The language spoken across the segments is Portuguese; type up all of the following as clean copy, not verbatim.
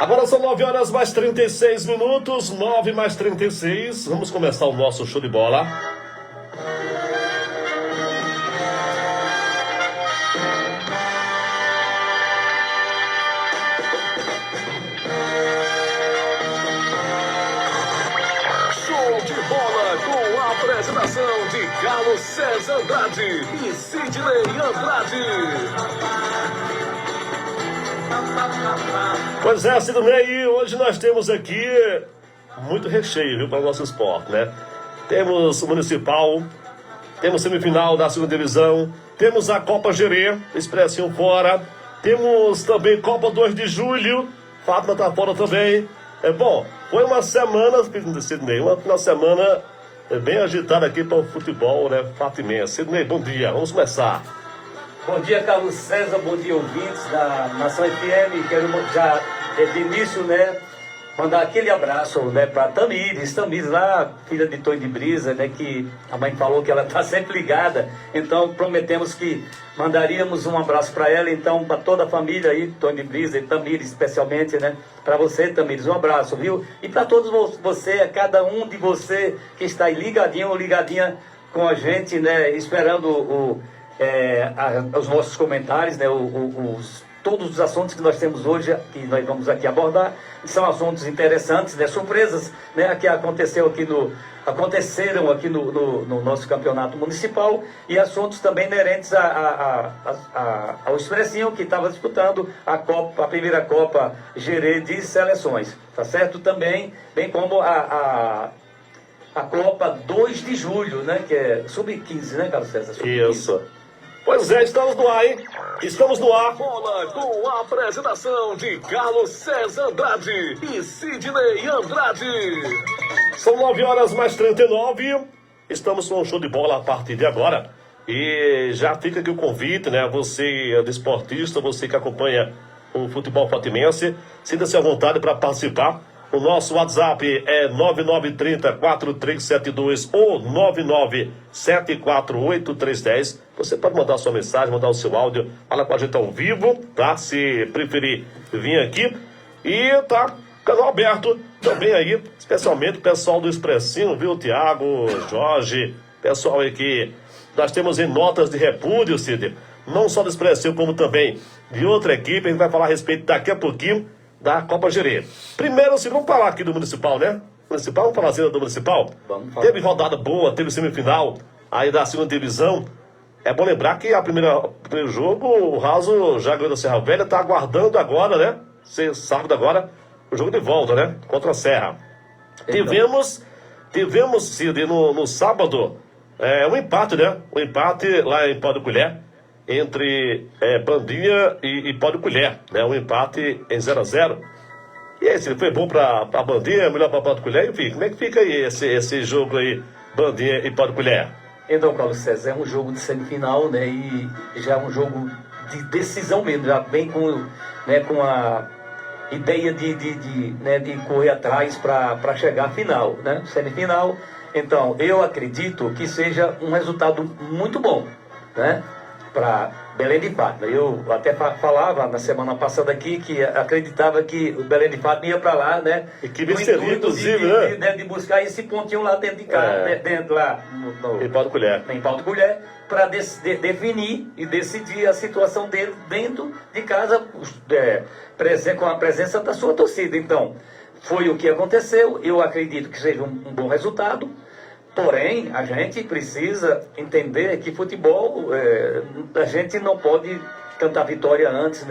Agora são 9 horas mais 36 minutos, 9 mais 36. Vamos começar o nosso show de bola. Show de bola com a apresentação de Carlos César Andrade e Sidney Andrade. Pois é, Sidney, hoje nós temos aqui muito recheio, viu, para o nosso esporte, né? Temos o Municipal, temos semifinal da segunda divisão, temos a Copa Gerê, Expressinho fora, temos também Copa 2 de Julho, Fátima tá fora também. Bom, foi uma semana, Sidney, uma semana bem agitada aqui para o futebol, né, fatimense. Sidney, bom dia, vamos começar. Bom dia, Carlos César, bom dia, ouvintes da Nação FM. Quero já, de início, né, mandar aquele abraço, né, para Tamires lá, filha de Tonho de Brisa, né, que a mãe falou que ela está sempre ligada. Então, prometemos que mandaríamos um abraço para ela, então, para toda a família aí, Tonho de Brisa e Tamires, especialmente, né, para você, Tamires, um abraço, viu? E para todos você, cada um de você que está aí ligadinho ou ligadinha com a gente, né, esperando os nossos comentários, né, todos os assuntos que nós temos hoje, que nós vamos aqui abordar, são assuntos interessantes, né, surpresas, né, que aconteceram aqui no nosso campeonato municipal, e assuntos também inerentes ao Expressinho, que estava disputando a primeira Copa Gerê de Seleções, tá certo? Também, bem como a Copa 2 de Julho, né, que é Sub-15, né, Carlos César? Isso. Pois é, estamos no ar, hein? Estamos no ar. Bola com a apresentação de Carlos César Andrade e Sidney Andrade. São 9 horas mais 39. Estamos com um show de bola a partir de agora. E já fica aqui o convite, né? Você desportista, você que acompanha o futebol fatimense, sinta-se à vontade para participar. O nosso WhatsApp é 9930-4372 ou 99748-310. Você pode mandar sua mensagem, mandar o seu áudio, falar com a gente ao vivo, tá? Se preferir vir aqui. E tá, canal aberto também aí, especialmente o pessoal do Expressinho, viu? Tiago, Jorge, pessoal aí que nós temos em notas de repúdio, Cid. Não só do Expressinho, como também de outra equipe. A gente vai falar a respeito daqui a pouquinho da Copa Gerê. Primeiro, assim, vamos falar aqui do Municipal, né? Municipal, vamos falar assim do Municipal? Vamos falar. Teve rodada boa, teve semifinal aí da segunda divisão. É bom lembrar que o primeiro jogo, o Raso já ganhou da Serra Velha, tá aguardando agora, né? Sábado agora, o jogo de volta, né? Contra a Serra. Tivemos, Cid, no sábado, um empate, né? Um empate lá em Pau de Colher, entre Bandinha e Pau de Colher, né? Um empate em 0-0. E aí, se foi bom pra Bandinha, melhor pra Pau de Colher, enfim, como é que fica aí esse jogo aí, Bandinha e Pau de Colher? Então, Carlos César, é um jogo de semifinal, né? E já é um jogo de decisão mesmo, já vem com a ideia de correr atrás para chegar à final, né? Semifinal. Então, eu acredito que seja um resultado muito bom, né? Para Belém de Fátima. Eu até falava na semana passada aqui que acreditava que o Belém de Fátima ia para lá, né? E que venceria, inclusive, né? De buscar esse pontinho lá dentro de casa, dentro lá em Pau de Colher. Em Pau de Colher, para definir e decidir a situação dele dentro de casa, com a presença da sua torcida. Então, foi o que aconteceu. Eu acredito que seja um bom resultado. Porém, a gente precisa entender que futebol, a gente não pode cantar vitória antes,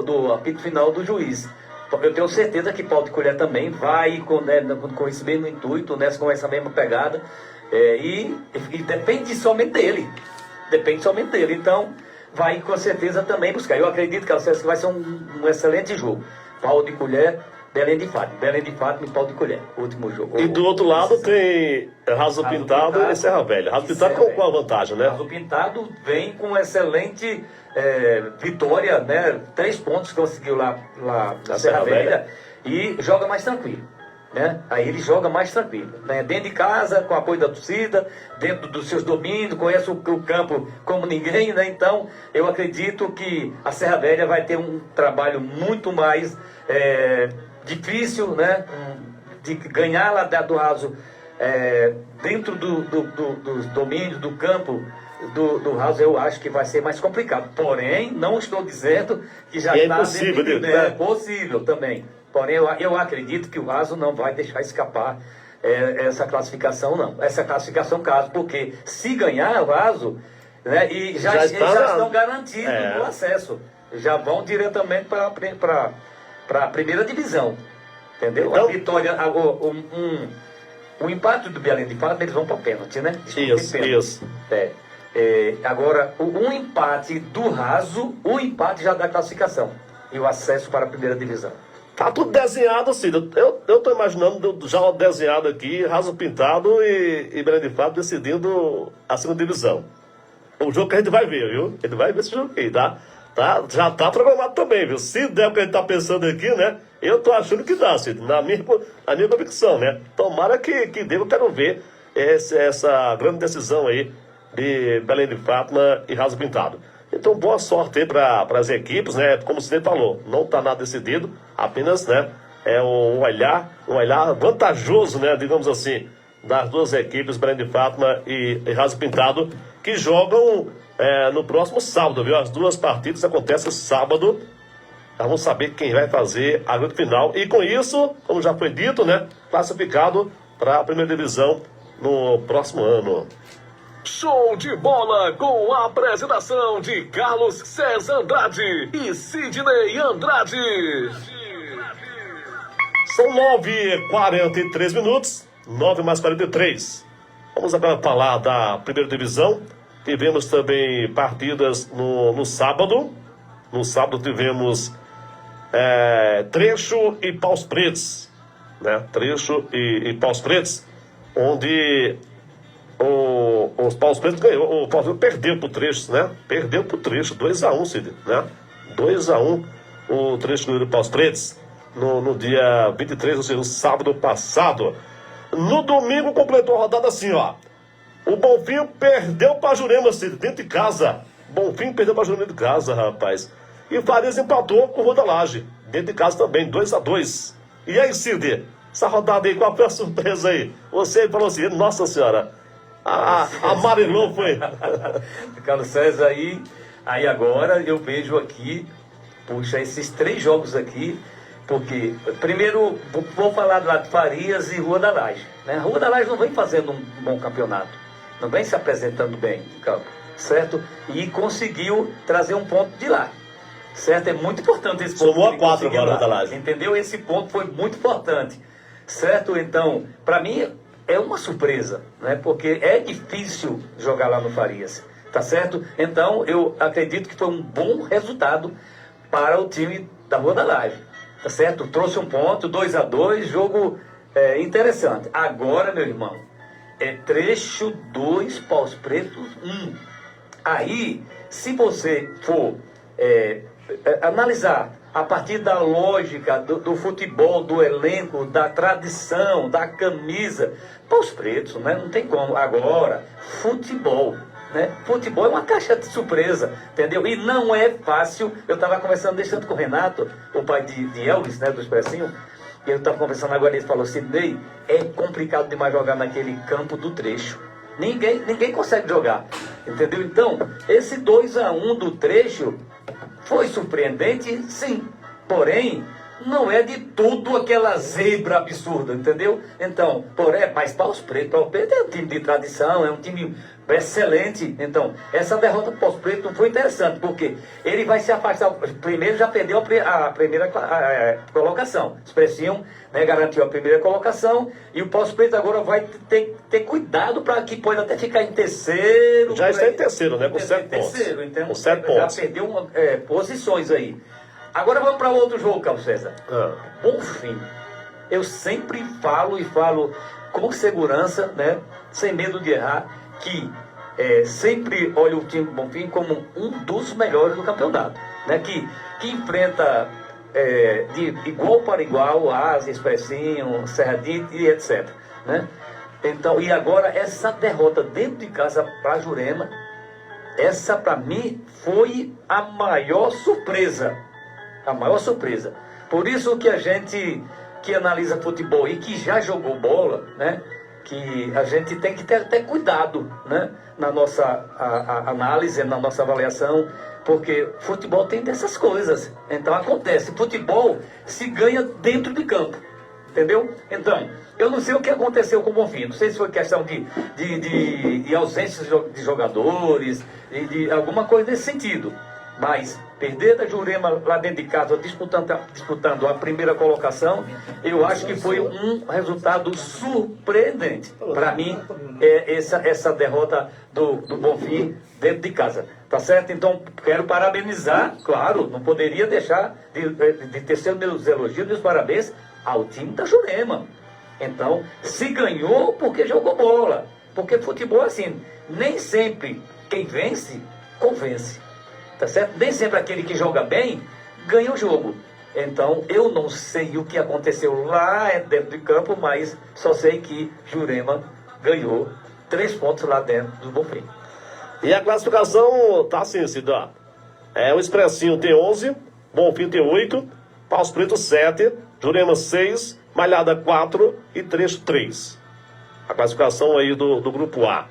do apito final do juiz. Eu tenho certeza que Pau de Colher também vai com esse mesmo intuito, com essa mesma pegada, e depende somente dele. Então, vai com certeza também buscar. Eu acredito que vai ser um excelente jogo. Pau de Colher, Belém de Fátima e Pau de Colher, o último jogo. E do outro lado tem Raso Pintado e Serra Velha. Raso Pintado com qual vantagem, né? Raso Pintado vem com excelente vitória, né? 3 pontos conseguiu lá na Serra Velha e joga mais tranquilo. né? Aí ele joga mais tranquilo, né? Dentro de casa, com o apoio da torcida, dentro dos seus domínios, conhece o campo como ninguém, né? Então, eu acredito que a Serra Velha vai ter um trabalho muito mais difícil, né? De ganhar lá do Raso dentro dos domínios, do campo do Raso, eu acho que vai ser mais complicado. Porém, não estou dizendo que já está impossível, definido. É possível também. Porém, eu acredito que o Raso não vai deixar escapar essa classificação, não. Essa classificação, caso, porque se ganhar o Raso, né, e já estão garantidos no acesso. Já vão diretamente para a primeira divisão. Entendeu? Então, a vitória, o empate do Belém de Fátima, eles vão para pênalti, né? Isso. Agora, um empate do Raso, o empate já dá classificação. E o acesso para a primeira divisão. Tá tudo desenhado, Cid. Eu tô imaginando já desenhado aqui, Raso Pintado e Belém de Fátima decidindo a segunda divisão. O jogo que a gente vai ver, viu? A gente vai ver esse jogo aí, tá? Já tá programado também, viu? Se der o que a gente tá pensando aqui, né? Eu tô achando que dá, Cid. Na minha convicção, né? Tomara que dê, eu quero ver essa grande decisão aí de Belém de Fátima e Raso Pintado. Então, boa sorte aí para as equipes, né? Como o Cid falou, não está nada decidido, apenas, né? É um olhar vantajoso, né? Digamos assim, das duas equipes, Belém de Fátima e Raso Pintado, que jogam no próximo sábado, viu? As duas partidas acontecem sábado. Vamos saber quem vai fazer a grande final. E com isso, como já foi dito, né? Classificado para a primeira divisão no próximo ano. Show de bola com a apresentação de Carlos César Andrade e Sidney Andrade. São 9h43 minutos, 9 mais 43. Vamos agora falar da primeira divisão. Tivemos também partidas no sábado. No sábado tivemos Trecho e Paus Pretos, né? Trecho e Paus Pretos, onde os Paus Pretos ganhou, o Paus Pretos perdeu pro Trecho, né? Perdeu pro Trecho, 2-1, Cid, né? 2-1 o Trecho do Paus Pretos no dia 23, ou seja, no sábado passado. No domingo completou a rodada assim, ó. O Bonfim perdeu pra Jurema, Cid, dentro de casa. Bonfim perdeu pra Jurema dentro de casa, rapaz. E Farias empatou com o Rua da Laje, dentro de casa também, 2-2. E aí, Cid, essa rodada aí, qual foi a surpresa aí? Você falou assim, nossa senhora, a Marilô foi. Carlos César, aí agora eu vejo aqui, puxa, esses 3 jogos aqui, porque, primeiro, vou falar do lado de Farias e Rua da Laje, né? A Rua da Laje não vem fazendo um bom campeonato, não vem se apresentando bem no campo, certo? E conseguiu trazer um ponto de lá. Certo? É muito importante esse ponto. Somou a 4 agora, Rua da Laje. Entendeu? Esse ponto foi muito importante. Certo? Então, para mim, é uma surpresa, né? Porque é difícil jogar lá no Farias. Tá certo? Então, eu acredito que foi um bom resultado para o time da Rua da Laje. Tá certo? Trouxe um ponto, 2-2, jogo interessante. Agora, meu irmão, Trecho 2, Paus Pretos 1. Aí, se você for analisar a partir da lógica do futebol, do elenco, da tradição, da camisa, Paus Pretos, né? Não tem como. Agora, futebol, né? Futebol é uma caixa de surpresa, entendeu? E não é fácil. Eu estava conversando deixando com o Renato, o pai de Elvis, né, do Expressinho, e eu estava conversando agora, ele falou assim, Sidney, é complicado demais jogar naquele campo do Trecho. Ninguém consegue jogar, entendeu? Então, esse 2-1 do Trecho foi surpreendente, sim. Porém, não é de tudo aquela zebra absurda, entendeu? Então, mas Paus Pretos é um time de tradição, é um time excelente. Então, essa derrota do Paus Pretos foi interessante, porque ele vai se afastar. Primeiro já perdeu a primeira colocação. Expressiam, né, garantiu a primeira colocação, e o Paus Pretos agora vai ter cuidado para que pode até ficar em terceiro. Já está em terceiro, né? Com 7 pontos. Terceiro, então, com 7 pontos. Já perdeu posições aí. Agora vamos para outro jogo, Carlos César. Bonfim. Eu sempre falo com segurança, né, sem medo de errar, que sempre olho o time do Bonfim como um dos melhores do campeonato, né, que enfrenta de igual para igual, Asa, Expressinho, Serradinho e etc. Né? Então, e agora essa derrota dentro de casa para Jurema, essa para mim foi a maior surpresa. A maior surpresa. Por isso que a gente que analisa futebol e que já jogou bola, né? Que a gente tem que ter até cuidado, né? Na nossa análise, na nossa avaliação, porque futebol tem dessas coisas. Então acontece, futebol se ganha dentro de campo, entendeu? Então, eu não sei o que aconteceu com o Bonfim, não sei se foi questão de ausência de jogadores, de alguma coisa nesse sentido, mas perder da Jurema lá dentro de casa, disputando a primeira colocação, eu acho que foi um resultado surpreendente. Para mim, essa derrota do Bonfim dentro de casa. Tá certo? Então, quero parabenizar, claro, não poderia deixar de tecer meus elogios e meus parabéns ao time da Jurema. Então, se ganhou porque jogou bola. Porque futebol, assim, nem sempre quem vence, convence. Tá certo? Nem sempre aquele que joga bem ganha o jogo. Então, eu não sei o que aconteceu lá dentro de campo, mas só sei que Jurema ganhou 3 pontos lá dentro do Bonfim. E a classificação tá assim, Cida. O Expressinho tem 11, Bonfim tem 8, Paus Preto 7, Jurema 6, Malhada 4 e Trecho 3. A classificação aí do grupo A.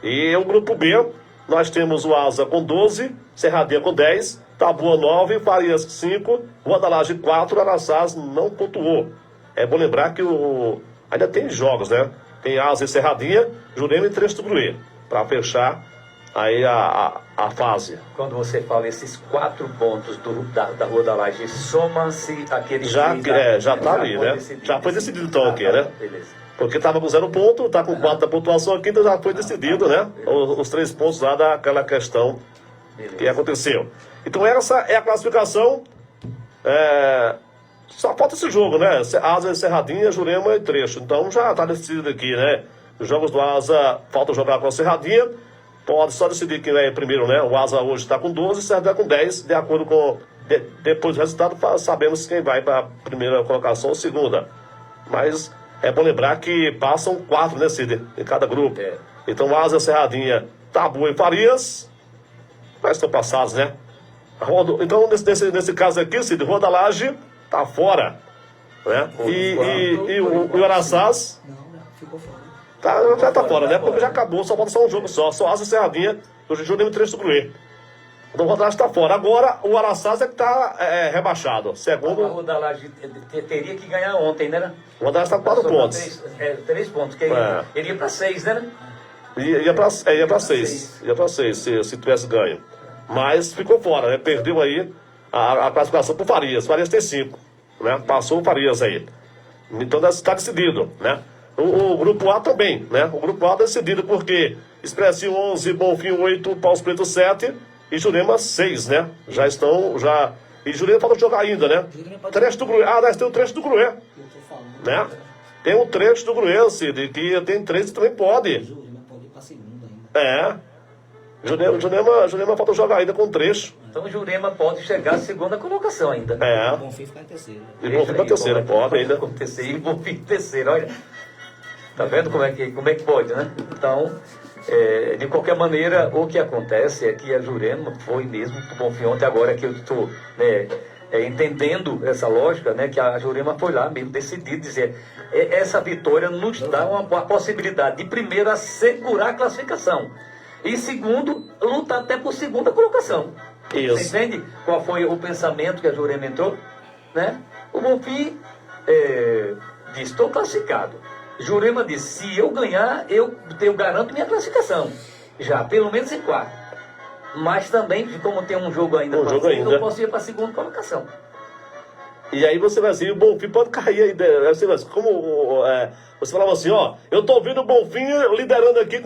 E o grupo B, nós temos o Asa com 12, Serradinha com 10, Tabua 9, Farias 5, Rua da Laje 4, Araçás não pontuou. É bom lembrar que ainda tem jogos, né? Tem Asa e Serradinha, Jurema e Trecho do Gruê, para fechar aí a fase. Quando você fala esses 4 pontos da Rua da Laje, soma-se aqueles já tá ali, né? Já foi decidido então aqui, né? Beleza. Porque estava com 0 ponto, está com 4 da pontuação aqui, então já foi decidido, né? Os 3 pontos lá daquela questão que aconteceu. Então essa é a classificação. Só falta esse jogo, né? Asa, Serradinha, Jurema e Trecho. Então já está decidido aqui, né? Os jogos do Asa, falta jogar com a Serradinha. Pode só decidir quem é primeiro, né? O Asa hoje está com 12, Serradinha com 10. De acordo com... depois do resultado, sabemos quem vai para a primeira colocação ou segunda. Mas... é bom lembrar que passam 4, né, Cid? Em cada grupo. Então, Asa, Serradinha, Tabu e Farias. Mas estão passados, né? Então, nesse caso aqui, Cid, Rua da Laje tá fora. Né? E o Araçás... Não, ficou fora. Já tá fora, né? Porque já acabou, só falta só um jogo só. Só Asa, Serradinha, o Jurema e Trecho do Gruê. Então o Rua da Laje tá fora. Agora, o Araçás é que tá rebaixado. Segundo... A Rua da Laje teria que ganhar ontem, né? O Rua da Laje tá com 4 pontos. 3 pontos, que ele ia para 6, né? Ia pra 6. Ia pra 6, se tivesse ganho. Mas ficou fora, né? Perdeu aí a classificação pro Farias. Farias tem 5, né? Passou o Farias aí. Então está decidido, né? O grupo A também, né? O grupo A está decidido porque Expressinho 11, Bonfim 8, Paus Preto 7 e Jurema 6, né? Já estão, E Jurema falta jogar ainda, né? Trecho do Gruê. Nós temos o Trecho do Gruê, né? Tem um Trecho do Gruê, Cid, que tem 3 que também pode. Jurema pode ir pra segunda ainda. Jurema falta jogar ainda com 3. Então o Jurema pode chegar à segunda colocação ainda. O Bonfim ficar em terceiro. E Bonfim pra terceira, pode ainda. E Bonfim em terceiro, olha. Tá vendo como é que pode, né? Então, de qualquer maneira, o que acontece é que a Jurema foi mesmo pro Bonfim ontem, agora que eu estou entendendo essa lógica, né? Que a Jurema foi lá mesmo decidir dizer, essa vitória nos dá uma possibilidade de primeiro assegurar a classificação e segundo, lutar até por segunda colocação. Isso. Você entende qual foi o pensamento que a Jurema entrou? Né? O Bonfim disse, estou classificado. Jurema disse, se eu ganhar, eu garanto minha classificação. Já, pelo menos em 4. Mas também, como tem um jogo ainda, eu posso ir para a segunda colocação. E aí você vai assim, o Bonfim pode cair aí. Como você falava assim, ó, eu tô vendo o Bonfim liderando aqui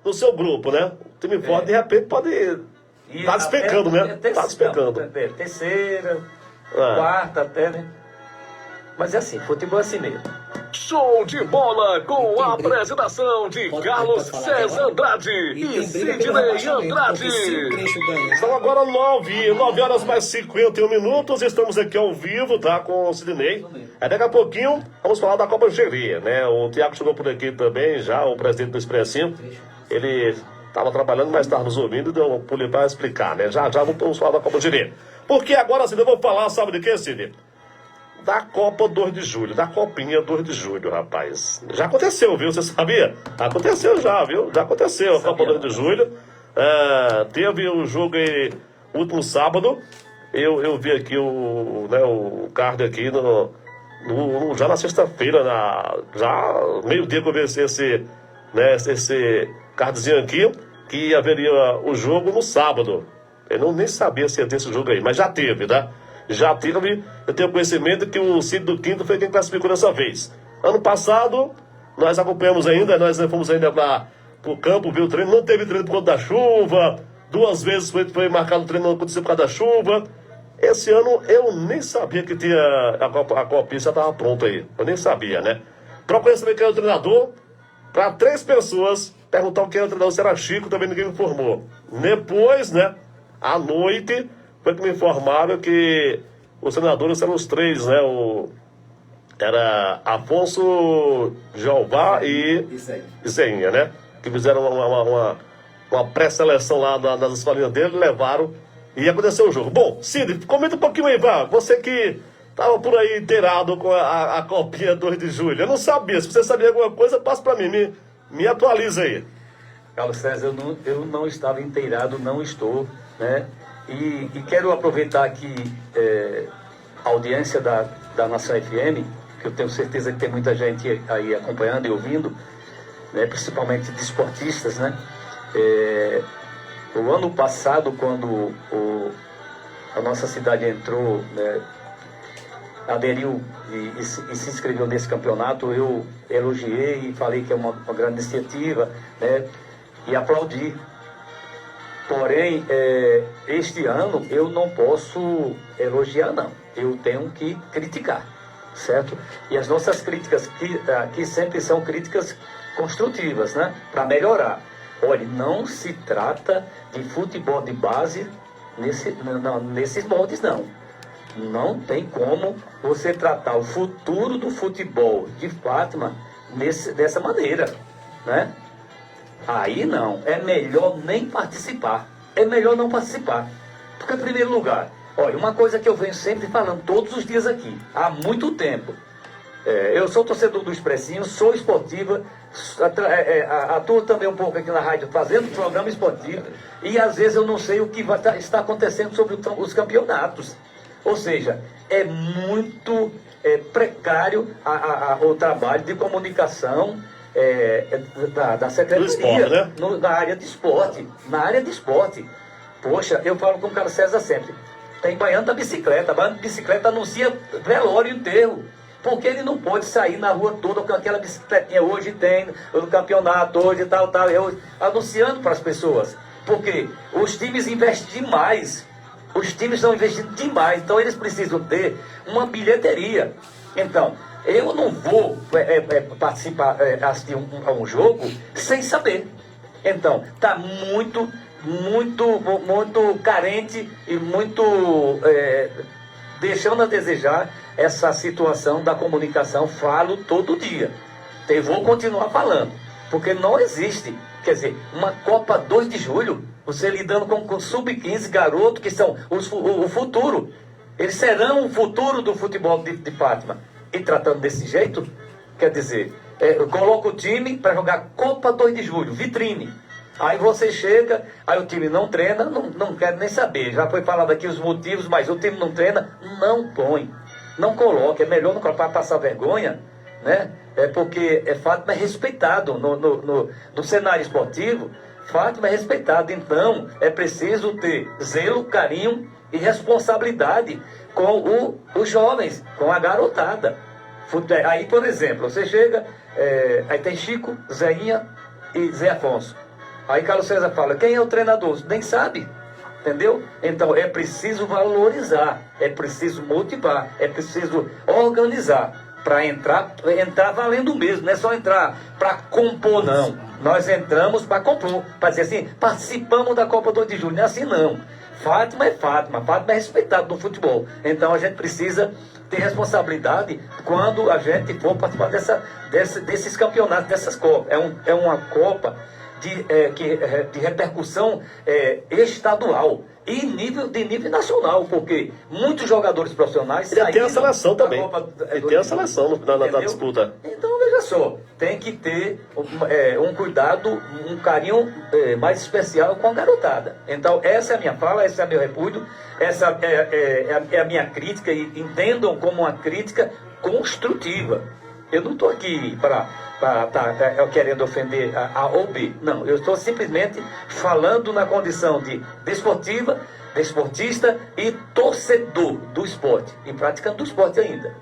no seu grupo, né? O time forte, de repente, pode... tá despencando, né? Tá despencando. Terceira, quarta até, né? Mas é assim, futebol é assim mesmo. Show de bola com a apresentação de Carlos César Andrade e Sidney Andrade. São agora 9 horas mais 51 minutos. Estamos aqui ao vivo, tá? Com o Sidney. Daqui a pouquinho vamos falar da Copa GV, né? O Tiago chegou por aqui também, já, o presidente do Expressinho. Ele estava trabalhando, mas estava nos ouvindo, deu por ele para explicar, né? Já vamos falar da Copa GV. Porque agora, Sidney, eu vou falar, sabe de quê, Sidney? Da Copa 2 de julho, da Copinha 2 de julho, rapaz. Já aconteceu, viu? Você sabia? Aconteceu já, viu? Já aconteceu a Copa 2 de julho. Teve o jogo aí, último sábado. Eu vi aqui o card aqui já na sexta-feira, já meio-dia que eu vi esse cardzinho aqui, que haveria o jogo no sábado. Eu nem sabia se ia ter esse jogo aí, mas já teve, tá? Já teve, eu tenho conhecimento que o Cid do Quinto foi quem classificou dessa vez. Ano passado, nós acompanhamos ainda, nós fomos ainda para o campo, viu o treino, não teve treino por conta da chuva, 2 vezes foi marcado o treino, não aconteceu por causa da chuva. Esse ano eu nem sabia que tinha a Copinha já estava pronta aí, eu nem sabia, né? Procurei saber quem era o treinador, para 3 pessoas, perguntar quem era o treinador, se era Chico, também ninguém me informou. Depois, né, à noite, foi que me informaram que os treinadores eram os 3, né? Era Afonso, Jeová e Zeinha, né? Que fizeram uma pré-seleção lá nas escolinhas dele, levaram e aconteceu o jogo. Bom, Cid, comenta um pouquinho aí, vá. Você que estava por aí inteirado com a Copinha 2 de julho. Eu não sabia. Se você sabia alguma coisa, passa para mim. Me atualiza aí. Carlos César, eu não estava inteirado, não estou, né? E quero aproveitar aqui a audiência da Nação FM, que eu tenho certeza que tem muita gente aí acompanhando e ouvindo, né, principalmente de esportistas, né? O ano passado, quando a nossa cidade entrou, né, aderiu e se inscreveu nesse campeonato, eu elogiei e falei que é uma grande iniciativa, né, e aplaudi. Porém, este ano eu não posso elogiar, não. Eu tenho que criticar, certo? E as nossas críticas aqui sempre são críticas construtivas, né? Para melhorar. Olha, não se trata de futebol de base nesses moldes, não. Não tem como você tratar o futuro do futebol de Fátima dessa maneira, né? Aí não, é melhor nem participar. É melhor não participar. Porque, em primeiro lugar, olha, uma coisa que eu venho sempre falando todos os dias aqui, há muito tempo. Eu sou torcedor do Expressinho, sou esportiva, atuo também um pouco aqui na rádio, fazendo programa esportivo, e às vezes eu não sei o que está acontecendo sobre os campeonatos. Ou seja, é muito precário o trabalho de comunicação da Secretaria esporte, né? Na área de esporte. Na área de esporte. Poxa, eu falo com o Carlos César sempre. Tem baiano da bicicleta. Baiano da bicicleta anuncia velório e enterro. Porque ele não pode sair na rua toda com aquela bicicletinha. Hoje tem, no campeonato, hoje tal, anunciando para as pessoas. Porque os times investem demais. Os times estão investindo demais. Então eles precisam ter uma bilheteria. Então, eu não vou participar, assistir a um jogo sem saber. Então, está muito carente e muito deixando a desejar essa situação da comunicação. Falo todo dia. Eu vou continuar falando, porque não existe, quer dizer, uma Copa 2 de julho, você lidando com sub-15 garotos que são o futuro. Eles serão o futuro do futebol de Fátima. E tratando desse jeito, quer dizer, coloca o time para jogar Copa 2 de julho, vitrine. Aí você chega, aí o time não treina, não quer nem saber. Já foi falado aqui os motivos, mas o time não treina, não põe. Não coloca, é melhor não para passar vergonha, né? Porque Fátima é respeitado no cenário esportivo. Fátima é respeitado, então é preciso ter zelo, carinho e responsabilidade com os jovens, com a garotada. Aí, por exemplo, você chega, aí tem Chico, Zeinha e Zé Afonso. Aí Carlos César fala, quem é o treinador? Nem sabe. Entendeu? Então é preciso valorizar, é preciso motivar, é preciso organizar para entrar valendo mesmo, não é só entrar para compor, não. Nós entramos para compor, para dizer assim, participamos da Copa 2 de Julho, não é assim não. Fátima é Fátima é respeitado no futebol. Então a gente precisa ter responsabilidade quando a gente for participar desses campeonatos, dessas Copas. É uma Copa de repercussão estadual e de nível nacional, porque muitos jogadores profissionais saíram. E tem a seleção também. E tem a seleção na disputa. Então, veja só, tem que ter um cuidado, um carinho mais especial com a garotada. Então, essa é a minha fala, esse é o meu repúdio, essa é a minha crítica, e entendam como uma crítica construtiva. Eu não estou aqui para querendo ofender a ou B. Não, eu estou simplesmente falando na condição de desportista e torcedor do esporte. E praticante do esporte ainda.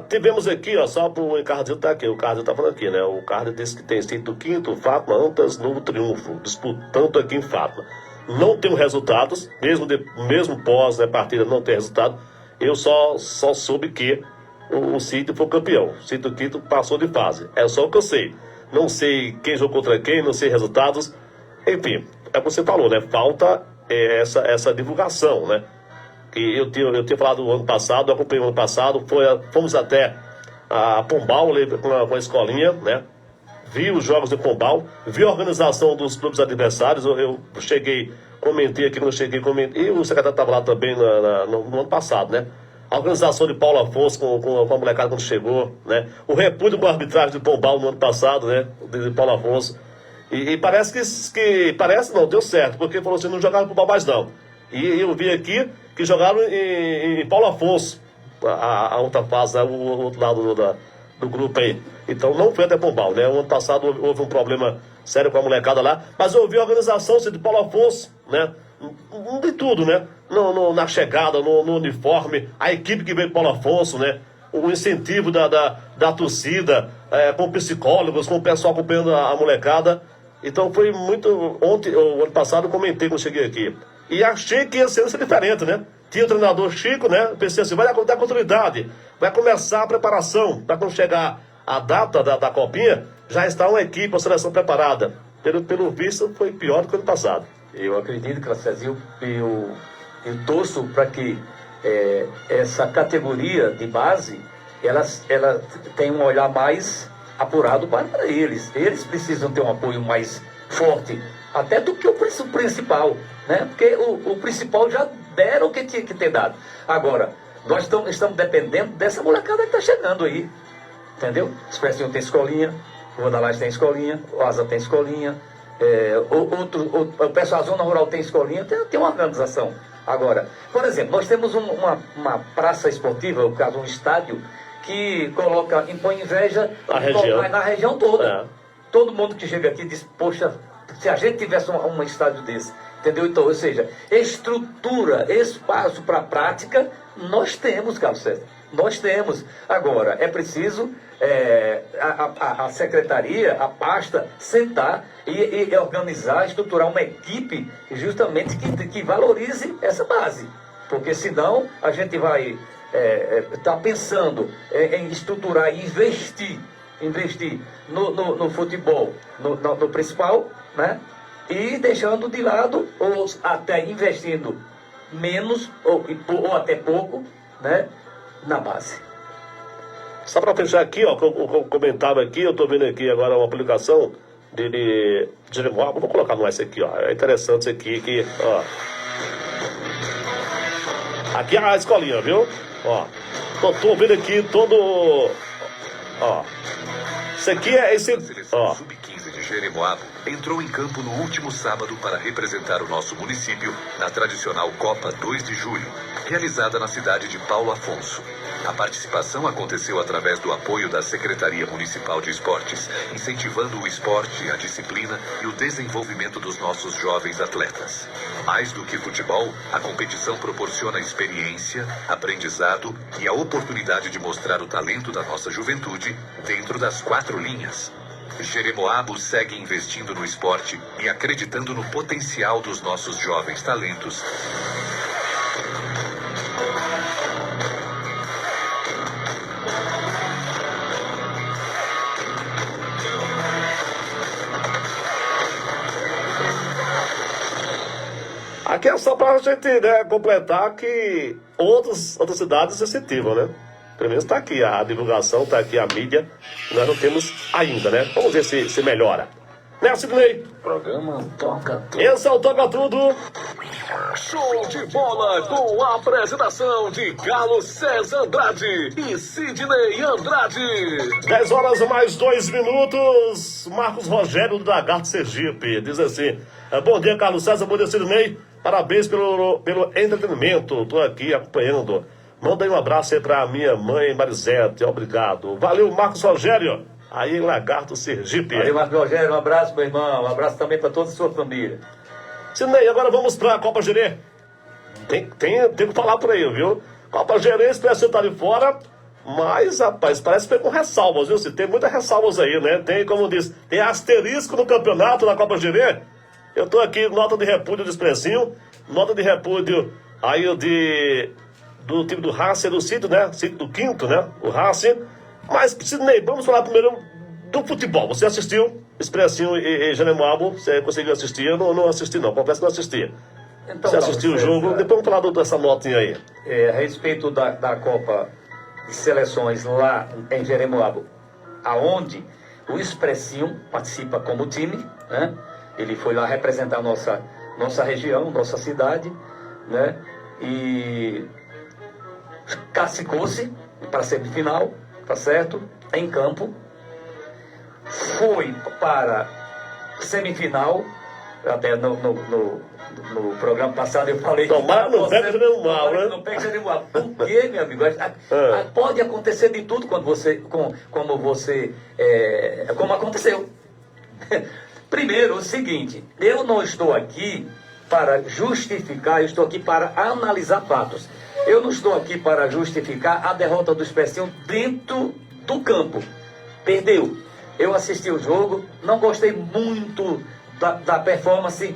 Tivemos aqui, ó, só para o Ricardinho estar aqui. O Ricardinho está falando aqui, né? O Ricardinho disse que tem sido quinto, Fátima, Antas, Novo Triunfo, disputando aqui em Fátima. Não tem resultados, mesmo pós, né, partida não tem resultado. Eu só soube que o Sítio foi campeão. O Sítio Quinto passou de fase. É só o que eu sei. Não sei quem jogou contra quem, não sei resultados. Enfim, é o que você falou, né? Falta essa divulgação, né? Que eu tinha falado o ano passado, eu acompanhei o ano passado, fomos até a Pombal com a escolinha, né? Vi os jogos de Pombal, vi a organização dos clubes adversários. Eu cheguei, comentei aqui, quando eu cheguei, comentei. E o secretário estava lá também no ano passado, né? A organização de Paulo Afonso com a molecada quando chegou, né? O repúdio com a arbitragem de Pombal no ano passado, né? De Paulo Afonso. E parece que parece não, deu certo, porque falou assim, não jogaram Pombal mais não. E eu vi aqui que jogaram em Paulo Afonso, a outra fase, né? O outro lado do grupo aí. Então não foi até Pombal, né? O ano passado houve um problema sério com a molecada lá, mas eu vi a organização de Paulo Afonso, né? De tudo, né? Na chegada, no uniforme, a equipe que veio de Paulo Afonso, né? O incentivo da torcida, com psicólogos, com o pessoal acompanhando a molecada. Então foi muito... Ontem, o ano passado, eu comentei quando cheguei aqui. E achei que ia ser diferente, né? Tinha o treinador Chico, né? Pensei assim, vai dar continuidade, vai começar a preparação, para quando chegar a data da Copinha, já está uma equipe, uma seleção preparada. Pelo visto, foi pior do que o ano passado. Eu acredito que eu torço para que essa categoria de base, ela tem um olhar mais apurado para eles. Eles precisam ter um apoio mais forte, até do que o principal, né? Porque o principal já deram o que tinha que ter dado. Agora, nós estamos dependendo dessa molecada que está chegando aí, entendeu? O Expressinho tem escolinha, o Rodalás tem escolinha, o Asa tem escolinha, o pessoal da Zona Rural tem escolinha, tem uma organização. Agora, por exemplo, nós temos uma praça esportiva, no caso um estádio, que impõe inveja na região toda. Todo mundo que chega aqui diz, poxa, se a gente tivesse um estádio desse, entendeu? Então, ou seja, estrutura, espaço para prática, nós temos, Carlos César. Nós temos. Agora, é preciso a secretaria, a pasta, sentar e organizar, estruturar uma equipe justamente que valorize essa base. Porque senão a gente vai estar pensando em estruturar e investir no futebol, no principal, né? E deixando de lado, ou até investindo menos, ou até pouco, né? Na base. Só para fechar aqui, ó, eu comentava aqui, eu estou vendo aqui agora uma publicação de Jeremías, vou colocar no S aqui, ó, é interessante isso aqui, que, ó, aqui é a escolinha, viu, ó, tô vendo aqui todo, ó, isso aqui é esse, ó. Sub-15 de Jeremoabo entrou em campo no último sábado para representar o nosso município na tradicional Copa 2 de Julho, realizada na cidade de Paulo Afonso. A participação aconteceu através do apoio da Secretaria Municipal de Esportes, incentivando o esporte, a disciplina e o desenvolvimento dos nossos jovens atletas. Mais do que futebol, a competição proporciona experiência, aprendizado e a oportunidade de mostrar o talento da nossa juventude dentro das 4 linhas. Jeremoabo segue investindo no esporte e acreditando no potencial dos nossos jovens talentos. Aqui é só para a gente, né, completar que outras cidades incentivam, né? Pelo menos está aqui a divulgação, está aqui a mídia, nós não temos ainda, né? Vamos ver se melhora. Né, Sidney? Programa Toca Tudo. Esse é o Toca Tudo. Show de bola com a apresentação de Carlos César Andrade e Sidney Andrade. 10 horas mais 2 minutos. Marcos Rogério do Lagarto Sergipe diz assim: bom dia, Carlos César, bom dia, Sidney. Parabéns pelo entretenimento. Estou aqui acompanhando. Manda aí um abraço aí pra minha mãe Marisete. Obrigado. Valeu, Marcos Rogério. Aí em Lagarto Sergipe. Valeu, Marcos Rogério, um abraço, meu irmão. Um abraço também para toda a sua família. Sidney, agora vamos pra Copa Gerê. Tem que falar por aí, viu? Copa Gerê, Expressão tá ali fora. Mas, rapaz, parece que foi com ressalvas, viu? Tem muitas ressalvas aí, né? Tem, como diz, tem asterisco no campeonato da Copa Gerê. Eu tô aqui, nota de repúdio do Expressinho, nota de repúdio aí do time do Racing, do Sítio, né? Sítio do Quinto, né? O Racing. Mas, Sidney, vamos falar primeiro do futebol. Você assistiu Expressinho e Jeremoabo? Você conseguiu assistir? Eu não assisti, não. Confesso que não assisti. Então, você assistiu o jogo? Depois vamos falar dessa notinha aí. A respeito da Copa de Seleções lá em Jeremoabo, aonde o Expressinho participa como time, né? Ele foi lá representar nossa região, nossa cidade, né? E classificou-se para a semifinal, tá certo? Em campo. Foi para semifinal, até no programa passado eu falei... Tomara não pega Jeremoabo, né? Não pega Jeremoabo. Por quê, meu amigo? Pode acontecer de tudo quando como aconteceu. Primeiro, o seguinte, eu não estou aqui para justificar, eu estou aqui para analisar fatos. Eu não estou aqui para justificar a derrota do Expressinho dentro do campo. Perdeu. Eu assisti o jogo, não gostei muito da performance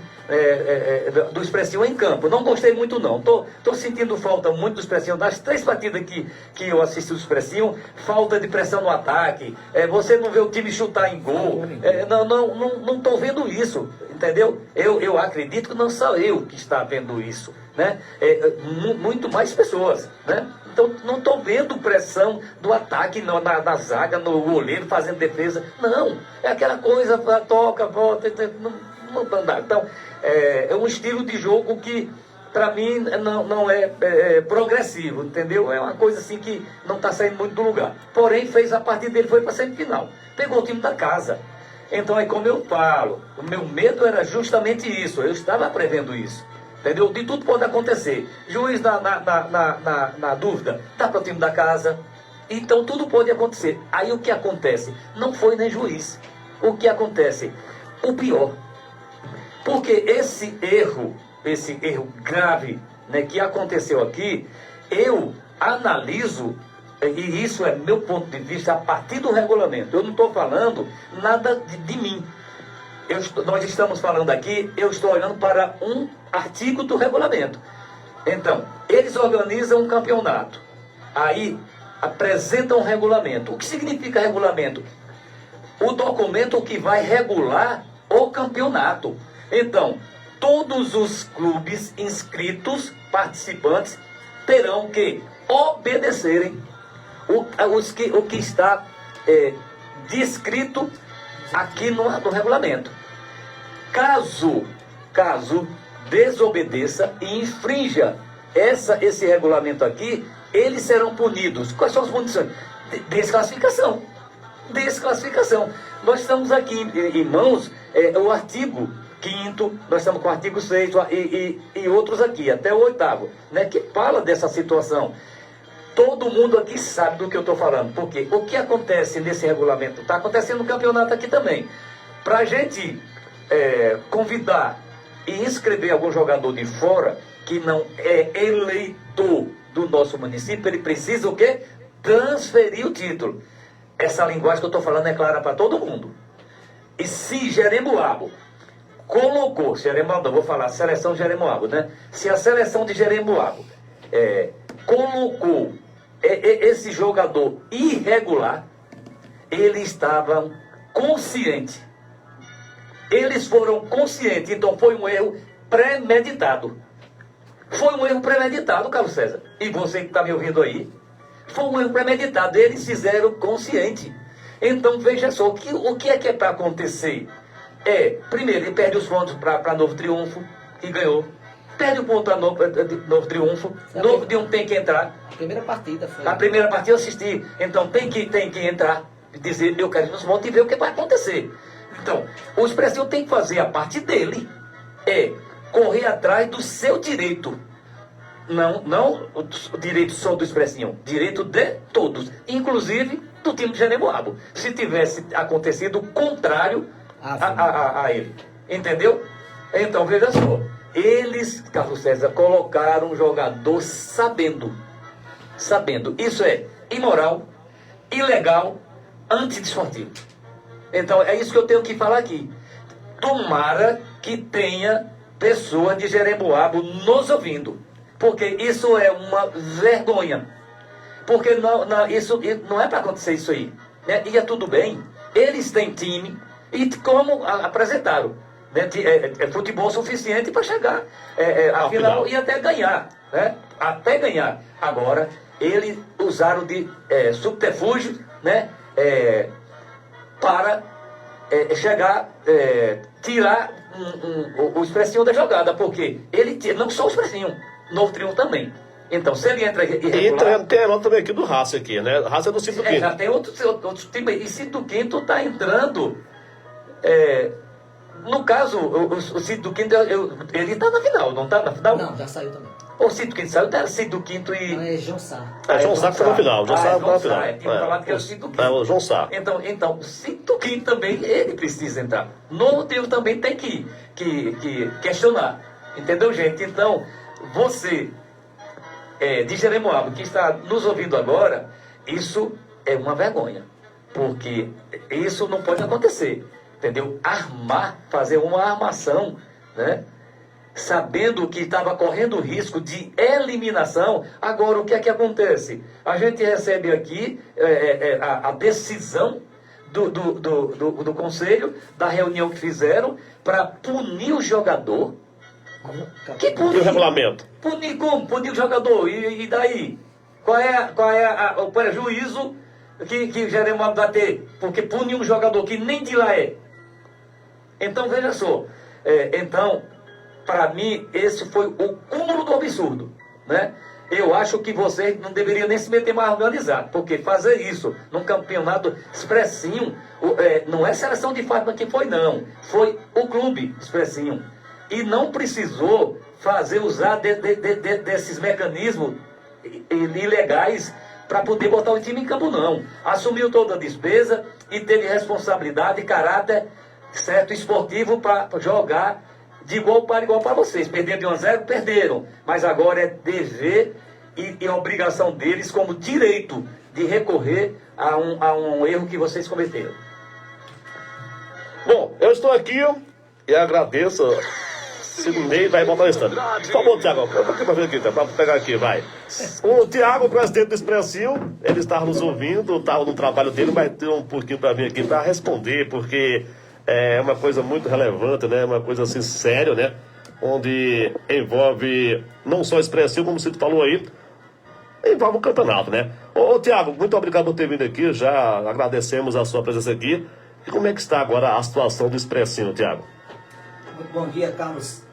do Expressinho em campo. Não gostei muito, não. Tô sentindo falta muito do Expressinho. Das 3 partidas que eu assisti o Expressinho, falta de pressão no ataque. Você não vê o time chutar em gol. Não estou vendo isso, entendeu? Eu acredito que não sou eu que está vendo isso, né? Muito mais pessoas, né? Então, não estou vendo pressão do ataque na zaga, no goleiro fazendo defesa. Não, é aquela coisa, toca, volta, não dá. Então, é um estilo de jogo que, para mim, não é progressivo, entendeu? É uma coisa assim que não está saindo muito do lugar. Porém, fez a partida dele, foi para a semifinal. Pegou o time da casa. Então, é como eu falo, o meu medo era justamente isso. Eu estava prevendo isso. Entendeu? De tudo pode acontecer. Juiz na dúvida, dá para o time da casa. Então tudo pode acontecer. Aí o que acontece? Não foi nem juiz. O que acontece? O pior. Porque esse erro grave, né, que aconteceu aqui, eu analiso, e isso é meu ponto de vista, a partir do regulamento. Eu não estou falando nada de mim. Nós estamos falando aqui, eu estou olhando para um artigo do regulamento. Então, eles organizam um campeonato. Aí, apresentam um regulamento. O que significa regulamento? O documento que vai regular o campeonato. Então, todos os clubes inscritos, participantes, terão que obedecerem o que está descrito aqui no regulamento. Caso desobedeça e infrinja esse regulamento aqui, eles serão punidos. Quais são as punições? Desclassificação. Nós estamos aqui em mãos o artigo 5º, nós estamos com o artigo 6º e outros aqui, até o 8º, né, que fala dessa situação. Todo mundo aqui sabe do que eu estou falando, porque o que acontece nesse regulamento está acontecendo no campeonato aqui também. Para a gente convidar e inscrever algum jogador de fora que não é eleitor do nosso município, ele precisa o quê? Transferir o título. Essa linguagem que eu estou falando é clara para todo mundo. E se Jeremoabo colocou, Jeremoabo, vou falar seleção de Jeremoabo, né? Se a seleção de Jeremoabo colocou esse jogador irregular, eles estavam conscientes. Eles foram conscientes, então foi um erro premeditado. Foi um erro premeditado, Carlos César. E você que está me ouvindo aí, foi um erro premeditado. Eles fizeram consciente. Então, veja só, o que é para acontecer? Primeiro, ele perde os pontos para Novo Triunfo, que ganhou. Perde o ponto para Novo Triunfo. Novo Triunfo tem que entrar. A primeira partida foi. A primeira partida eu assisti. Então, tem que entrar. Dizer, eu quero os pontos e ver o que vai acontecer. Então, o Expressinho tem que fazer a parte dele. Correr atrás do seu direito. Não o direito só do Expressinho. Direito de todos. Inclusive do time de Jeremoabo. Se tivesse acontecido o contrário a ele. Entendeu? Então, veja só. Eles, Carlos César, colocaram um jogador sabendo. Isso é imoral, ilegal, antidesportivo. Então, é isso que eu tenho que falar aqui. Tomara que tenha pessoa de Jeremoabo nos ouvindo. Porque isso é uma vergonha. Porque isso não é para acontecer isso aí. Né? E é tudo bem. Eles têm time e como apresentaram. Né? Futebol suficiente para chegar à final e até ganhar. Né? Até ganhar. Agora, eles usaram de subterfúgio, né? Para chegar, tirar o Expressinho da jogada. Porque ele não só o Expressinho, Novo Triunfo também. Então, se ele entra irregular... Tem a nota também aqui do Raça aqui, né? Raça é do Cid do Quinto. Já tem outros times. E Cid do Quinto está entrando... no caso, o Cid do Quinto, ele está na final, não está na final? Não, já saiu também. O Cid do Quinto saiu, era Cid do Quinto e... Não, é João Sá. João Sá que foi na final. João Sá foi na final. Tinha falado que era o Cid do Quinto. O João Sá. Então, o Cid do Quinto também, ele precisa entrar. Novo Triunfo também tem que questionar. Entendeu, gente? Então, você... de Jeremoabo, que está nos ouvindo agora, isso é uma vergonha. Porque isso não pode acontecer. Entendeu? Fazer uma armação, né? Sabendo que estava correndo risco de eliminação. Agora, o que é que acontece? A gente recebe aqui a decisão do conselho, da reunião que fizeram, para punir o jogador. Que punir? E o regulamento? Punir como? Punir o jogador. E daí? Qual é o prejuízo que Jeremoabo vai ter? Porque punir um jogador que nem de lá é. Então, veja só. Para mim, esse foi o cúmulo do absurdo. Né? Eu acho que vocês não deveriam nem se meter mais organizado. Porque fazer isso num campeonato Expressinho, não é seleção de Fátima que foi, não. Foi o clube Expressinho. E não precisou usar desses mecanismos ilegais para poder botar o time em campo, não. Assumiu toda a despesa e teve responsabilidade e caráter certo esportivo para jogar de igual para vocês. Perderam de 1-0, perderam. Mas agora é dever e obrigação deles como direito de recorrer a um erro que vocês cometeram. Bom, eu estou aqui e agradeço. Sidney vai voltar no instante. Por favor, Tiago, para pegar aqui, vai. O Tiago, presidente do Expressinho, ele estava nos ouvindo, estava no trabalho dele, mas tem um pouquinho para vir aqui para responder, porque é uma coisa muito relevante, né? Uma coisa assim séria, né? Onde envolve não só o Expressinho, como você falou aí, envolve o campeonato, né? Ô Tiago, muito obrigado por ter vindo aqui, já agradecemos a sua presença aqui. E como é que está agora a situação do Expressinho, Tiago? Muito bom dia, Carlos.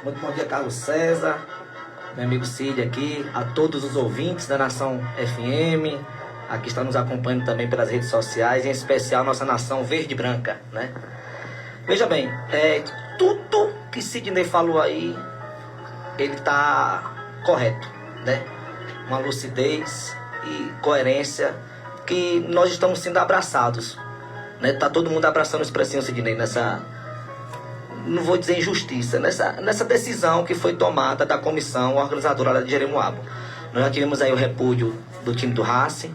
Muito bom dia, Carlos César, meu amigo Cid aqui, a todos os ouvintes da Nação FM, aqui está nos acompanhando também pelas redes sociais, em especial nossa Nação Verde e Branca, né? Veja bem, tudo que Sidney falou aí, ele está correto, né? Uma lucidez e coerência que nós estamos sendo abraçados, né? Tá todo mundo abraçando o Expressinho, Sidney, não vou dizer injustiça, nessa decisão que foi tomada da comissão organizadora de Jeremoabo. Nós já tivemos aí o repúdio do time do Racing,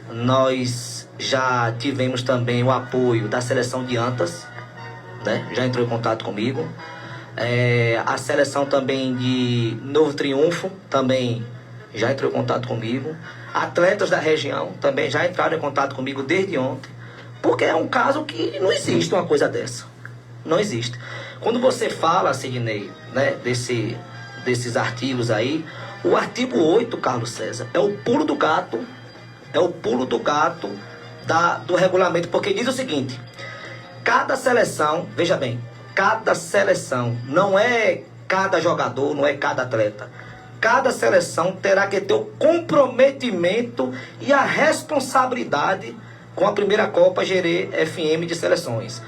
nós já tivemos também o apoio da seleção de Antas, né? Já entrou em contato comigo. A seleção também de Novo Triunfo também já entrou em contato comigo. Atletas da região também já entraram em contato comigo desde ontem. Porque é um caso que não existe uma coisa dessa. Não existe. Quando você fala, Sidney, né, desses artigos aí, o artigo 8, Carlos César, é o pulo do gato, do regulamento, porque diz o seguinte: cada seleção, veja bem, cada seleção, não é cada jogador, não é cada atleta. Cada seleção terá que ter o comprometimento e a responsabilidade com a primeira Copa Gerê FM de seleções.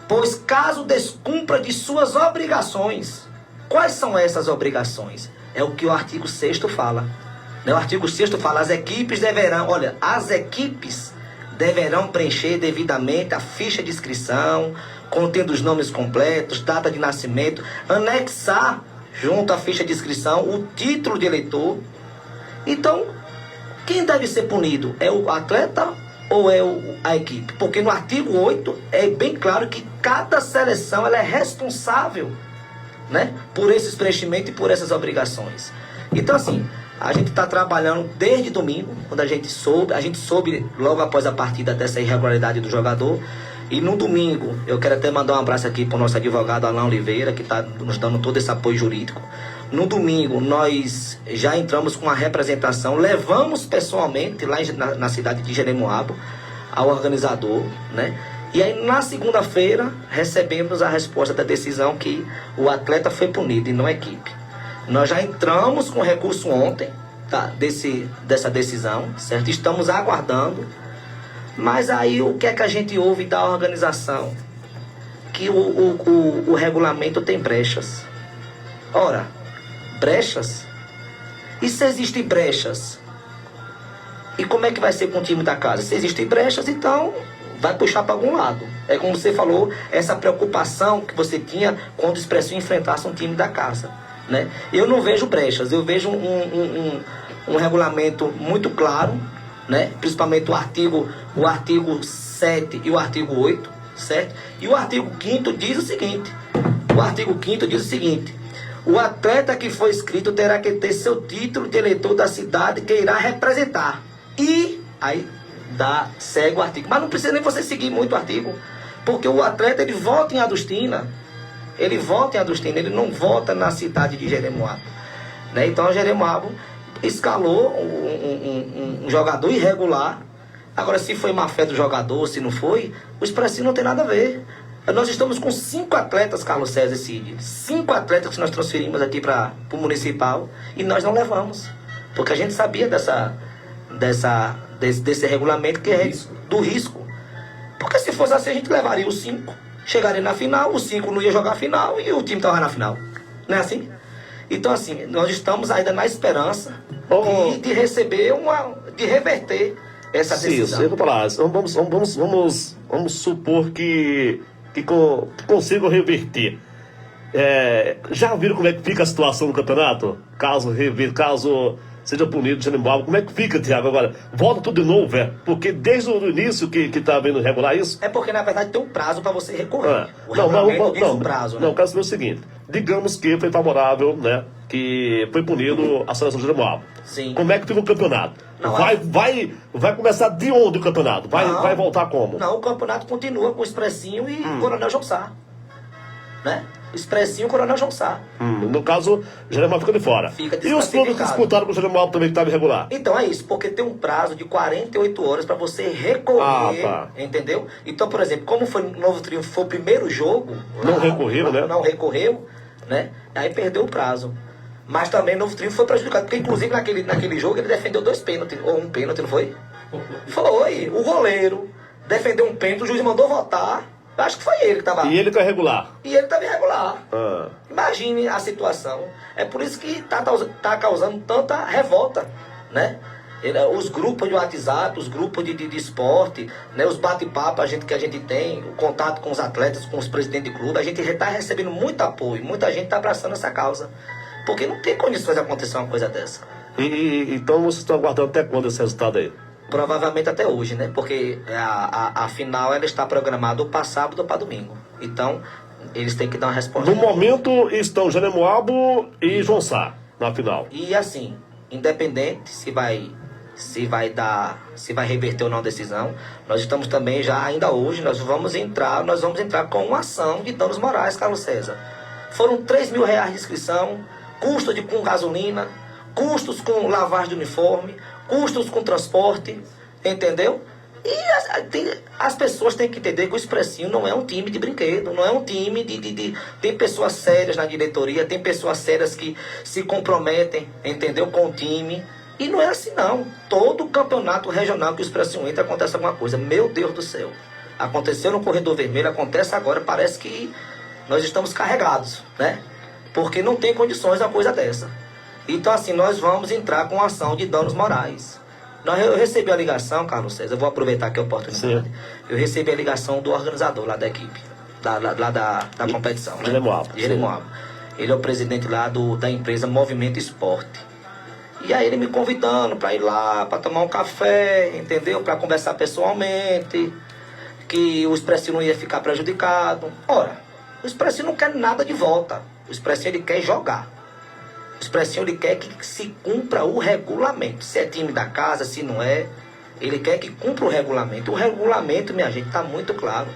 Pois caso descumpra de suas obrigações, quais são essas obrigações? É o que o artigo 6º fala. O artigo 6º fala, as equipes deverão preencher devidamente a ficha de inscrição, contendo os nomes completos, data de nascimento, anexar junto à ficha de inscrição o título de eleitor. Então, quem deve ser punido? É o atleta ou é a equipe? Porque no artigo 8 é bem claro que cada seleção ela é responsável, né, por esses preenchimentos e por essas obrigações. Então, assim, a gente está trabalhando desde domingo, quando a gente soube logo após a partida dessa irregularidade do jogador. E no domingo, eu quero até mandar um abraço aqui para o nosso advogado Alain Oliveira, que está nos dando todo esse apoio jurídico. No domingo, nós já entramos com a representação, levamos pessoalmente lá na cidade de Jeremoabo ao organizador, né? E aí, na segunda-feira, recebemos a resposta da decisão que o atleta foi punido e não a equipe. Nós já entramos com recurso ontem, tá, dessa decisão, certo? Estamos aguardando. Mas aí o que é que a gente ouve da organização? Que o regulamento tem brechas. Ora, brechas? E se existem brechas? E como é que vai ser com o time da casa? Se existem brechas, então vai puxar para algum lado. É como você falou, essa preocupação que você tinha quando o Expressinho enfrentasse um time da casa, né? Eu não vejo brechas, eu vejo um regulamento muito claro, né? Principalmente o artigo 7 e o artigo 8, certo? E o artigo 5º diz o seguinte: o atleta que for inscrito terá que ter seu título de eleitor da cidade que irá representar. E aí segue o artigo. Mas não precisa nem você seguir muito o artigo, porque o atleta ele vota em Adustina. Ele não vota na cidade de Jeremoabo, né? Então a Jeremoabo escalou um jogador irregular. Agora, se foi má fé do jogador, se não foi, o Expressinho não tem nada a ver. Nós estamos com 5 atletas, Carlos César e Cid. 5 atletas que nós transferimos aqui para o municipal e nós não levamos. Porque a gente sabia desse regulamento que é do risco. Porque se fosse assim, a gente levaria os 5, chegaria na final, os 5 não ia jogar a final e o time estava na final. Não é assim? Então, assim, nós estamos ainda na esperança de receber de reverter essa decisão. Sim, eu vou falar. Vamos supor que consigam reverter. Já viram como é que fica a situação do campeonato? Caso seja punido de Jeremoabo, como é que fica, Thiago? Agora, volta tudo de novo, porque desde o início que tá vendo regular isso... É porque, na verdade, tem um prazo para você recorrer. O regulamento diz um prazo, né? Não, o caso é o seguinte. Digamos que foi favorável, né? Que foi punido a seleção de Jeremoabo. Sim. Como é que fica o campeonato? Não, vai começar de onde o campeonato? Vai voltar como? Não, o campeonato continua com o Expressinho e Coronel João Sá. Né? Expressinho, Coronel João Sá. No caso, Jeremoabo fica de fora. E os clubes que disputaram com o Jeremoabo também que estavam irregular? Então é isso, porque tem um prazo de 48 horas para você recorrer, entendeu? Então, por exemplo, como foi no Novo Triunfo, foi o primeiro jogo... Não recorreu, né? Não recorreu, né? Aí perdeu o prazo. Mas também o Novo Triunfo foi prejudicado, porque inclusive naquele jogo ele defendeu 2 pênaltis, ou um pênalti, não foi? Foi. O goleiro defendeu um pênalti, o juiz mandou votar. Eu acho que foi ele que estava... E ele está irregular. E ele estava irregular. Imagine a situação. É por isso que tá causando tanta revolta, né? Os grupos de WhatsApp, os grupos de esporte, né? Os bate-papo que a gente tem, o contato com os atletas, com os presidentes de clube, a gente está recebendo muito apoio, muita gente está abraçando essa causa. Porque não tem condições de acontecer uma coisa dessa. Então vocês estão aguardando até quando esse resultado aí? Provavelmente até hoje, né? Porque a final ela está programada ou para sábado ou para domingo. Então, eles têm que dar uma resposta. No momento estão Jeremoabo e João Sá na final. E assim, independente se vai reverter ou não a decisão, nós estamos também já, ainda hoje, nós vamos entrar com uma ação de danos morais, Carlos César. Foram R$3.000 de inscrição, custo com gasolina, custos com lavagem de uniforme, custos com transporte, entendeu? E as pessoas têm que entender que o Expressinho não é um time de brinquedo, não é um time Tem pessoas sérias na diretoria, tem pessoas sérias que se comprometem, entendeu, com o time. E não é assim não. Todo campeonato regional que o Expressinho entra acontece alguma coisa. Meu Deus do céu. Aconteceu no Corredor Vermelho, acontece agora, parece que nós estamos carregados, né? Porque não tem condições uma coisa dessa. Então assim, nós vamos entrar com ação de danos morais. Eu recebi a ligação, Carlos César, eu vou aproveitar aqui a oportunidade. Sim. Eu recebi a ligação do organizador lá da equipe, lá da competição, né? Jeremoabo. Ele é o presidente lá da empresa Movimento Esporte. E aí ele me convidando para ir lá, para tomar um café, entendeu? Para conversar pessoalmente, que o Expressinho não ia ficar prejudicado. Ora, o Expressinho não quer nada de volta. O Expressinho ele quer jogar. O Expressinho ele quer que se cumpra o regulamento. Se é time da casa, se não é, ele quer que cumpra o regulamento. O regulamento, minha gente, está muito claro.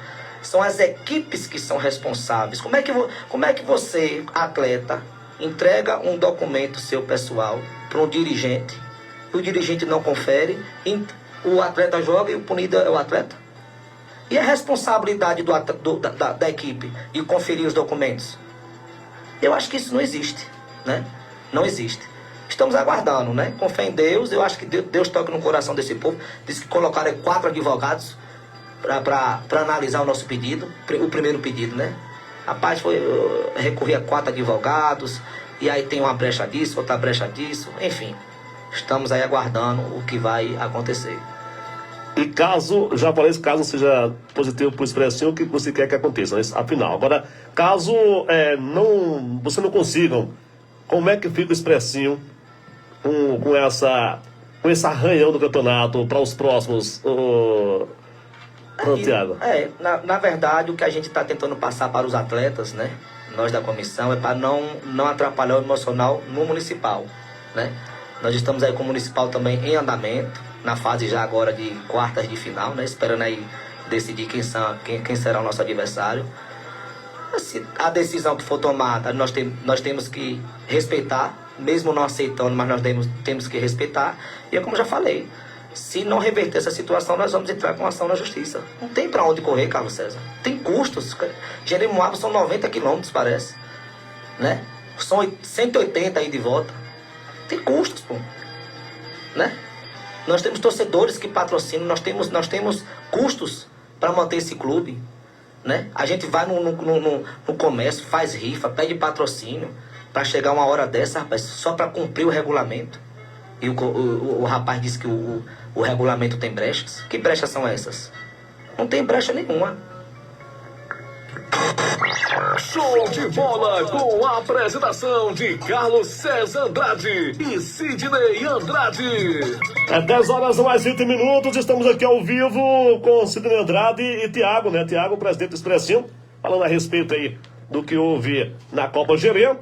São as equipes que são responsáveis. Como é que você, atleta, entrega um documento seu pessoal para um dirigente, o dirigente não confere, o atleta joga e o punido é o atleta? E a responsabilidade da equipe de conferir os documentos? Eu acho que isso não existe, né? Não existe. Estamos aguardando, né? Com fé em Deus, eu acho que Deus toca no coração desse povo. Diz que colocaram 4 advogados para analisar o nosso pedido, o primeiro pedido, né? Rapaz, eu recorri a 4 advogados, e aí tem uma brecha disso, outra brecha disso, enfim. Estamos aí aguardando o que vai acontecer. E caso seja positivo para o Expressinho, o que você quer que aconteça, né? Afinal, agora, caso você não consigam, como é que fica o Expressinho com esse arranhão do campeonato para os próximos... Tiago. Na verdade, o que a gente está tentando passar para os atletas, né? Nós da comissão, é para não atrapalhar o emocional no municipal, né? Nós estamos aí com o municipal também em andamento, na fase já agora de quartas de final, né? Esperando aí decidir quem será o nosso adversário. Se a decisão que for tomada, nós temos que respeitar, mesmo não aceitando, mas nós temos que respeitar. E como eu já falei, se não reverter essa situação, nós vamos entrar com ação na justiça. Não tem para onde correr, Carlos César. Tem custos. Jeremoabo são 90 quilômetros, parece, né? São 180 aí de volta. Tem custos, pô, né? Nós temos torcedores que patrocinam, nós temos custos para manter esse clube, né? A gente vai no comércio, faz rifa, pede patrocínio para chegar uma hora dessa, rapaz, só para cumprir o regulamento. E o rapaz disse que o regulamento tem brechas. Que brechas são essas? Não tem brecha nenhuma. Show de bola com a apresentação de Carlos César Andrade e Sidney Andrade. 10 horas mais 20 minutos, estamos aqui ao vivo com Sidney Andrade e Tiago, né? Tiago, presidente do Expressinho, falando a respeito aí do que houve na Copa Gerê.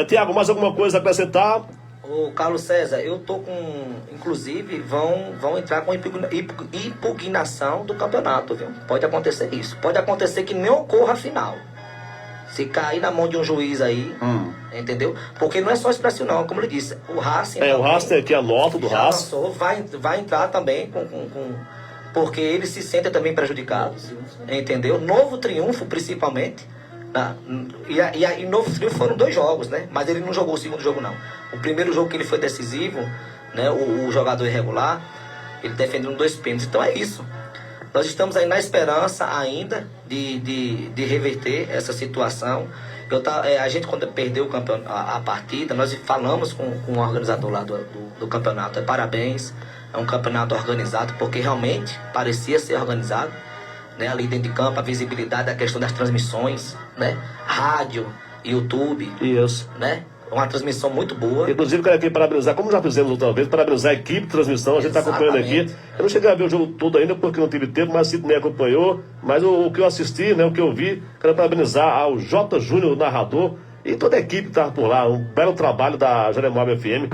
Tiago, mais alguma coisa a acrescentar? Ô, Carlos César, eu tô com... Inclusive, vão entrar com impugnação do campeonato, viu? Pode acontecer isso. Pode acontecer que nem ocorra a final. Se cair na mão de um juiz aí, entendeu? Porque não é só Expressinho não, como ele disse. O Racing... o Racing aqui, a nota do Racing. Vai entrar também porque eles se sentem também prejudicados, entendeu? Novo Triunfo, principalmente... E Novo Triunfo foram 2 jogos, né? Mas ele não jogou o segundo jogo, não. O primeiro jogo que ele foi decisivo, né? O jogador irregular, ele defendeu 2 pênaltis. Então é isso. Nós estamos aí na esperança ainda de reverter essa situação. A gente, quando perdeu a partida, nós falamos com o organizador lá do campeonato. Parabéns, é um campeonato organizado, porque realmente parecia ser organizado. Né, ali dentro de campo, a visibilidade, a questão das transmissões, né? Rádio, YouTube, isso, né? uma transmissão muito boa. Inclusive, quero aqui parabenizar, como já fizemos outra vez, parabenizar a equipe de transmissão, a gente está acompanhando aqui. Eu não cheguei a ver o jogo todo ainda porque não tive tempo, mas a Sidney acompanhou. Mas o que eu assisti, né, o que eu vi, quero parabenizar ao J. Júnior, o narrador, e toda a equipe que estava por lá. Um belo trabalho da Jeremoabo FM,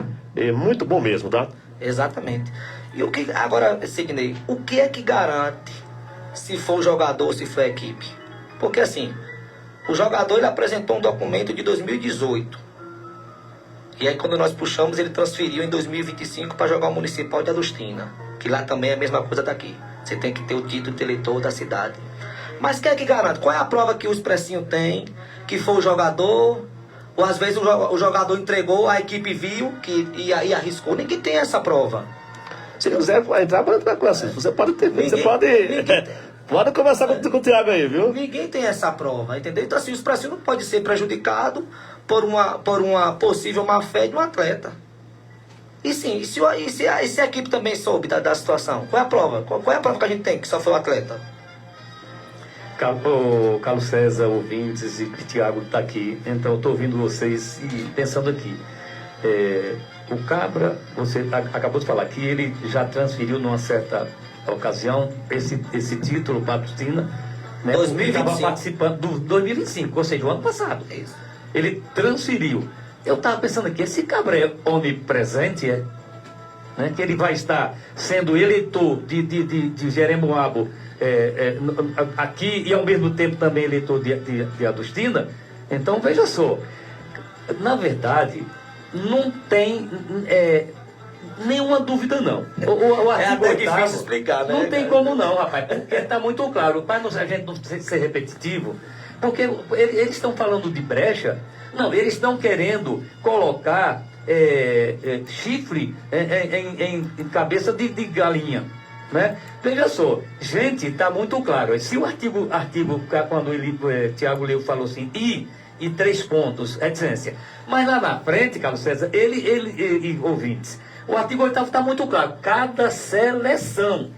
muito bom mesmo, tá? Exatamente. E o que agora, Sidney, o que é que garante se for o jogador ou se for a equipe? Porque assim, o jogador ele apresentou um documento de 2018. E aí quando nós puxamos, ele transferiu em 2025 para jogar o Municipal de Adustina. Que lá também é a mesma coisa daqui. Você tem que ter o título de eleitor da cidade. Mas quem é que garante? Qual é a prova que o Expressinho tem? Que foi o jogador? Ou às vezes o jogador entregou, a equipe viu e arriscou. Ninguém tem essa prova. Se quiser entrar, pode entrar com essa. Você pode ter. Você pode. Pode conversar com o Thiago aí, viu? Ninguém tem essa prova, entendeu? Então assim, o Expressinho não pode ser prejudicado por uma possível má-fé de um atleta. E sim, e se a equipe também soube da situação? Qual é a prova? Qual é a prova que a gente tem que só foi o atleta? Carlos César, ouvintes e Thiago está aqui, então eu estou ouvindo vocês e pensando aqui. O Cabra, você acabou de falar que ele já transferiu numa certa ocasião esse título para a Adustina, né? 2025. Ele estava participando do 2025, ou seja, o ano passado. É isso. Ele transferiu. Eu estava pensando aqui, esse Cabra é onipresente, né? Que ele vai estar sendo eleitor de Jeremoabo aqui e ao mesmo tempo também eleitor de Adustina. Então veja só, na verdade não tem nenhuma dúvida não. O É artigo até 8º, difícil explicar, né? não tem cara? como não, rapaz, porque está muito claro, para a gente não ser repetitivo, porque eles estão falando de brecha. Não, eles estão querendo colocar chifre em cabeça de galinha, né? Veja só, gente, está muito claro. Se o artigo quando Tiago Leu falou assim, e 3 pontos, essência. Mas lá na frente, Carlos César, ele ouvintes, o artigo 8º está muito claro. Cada seleção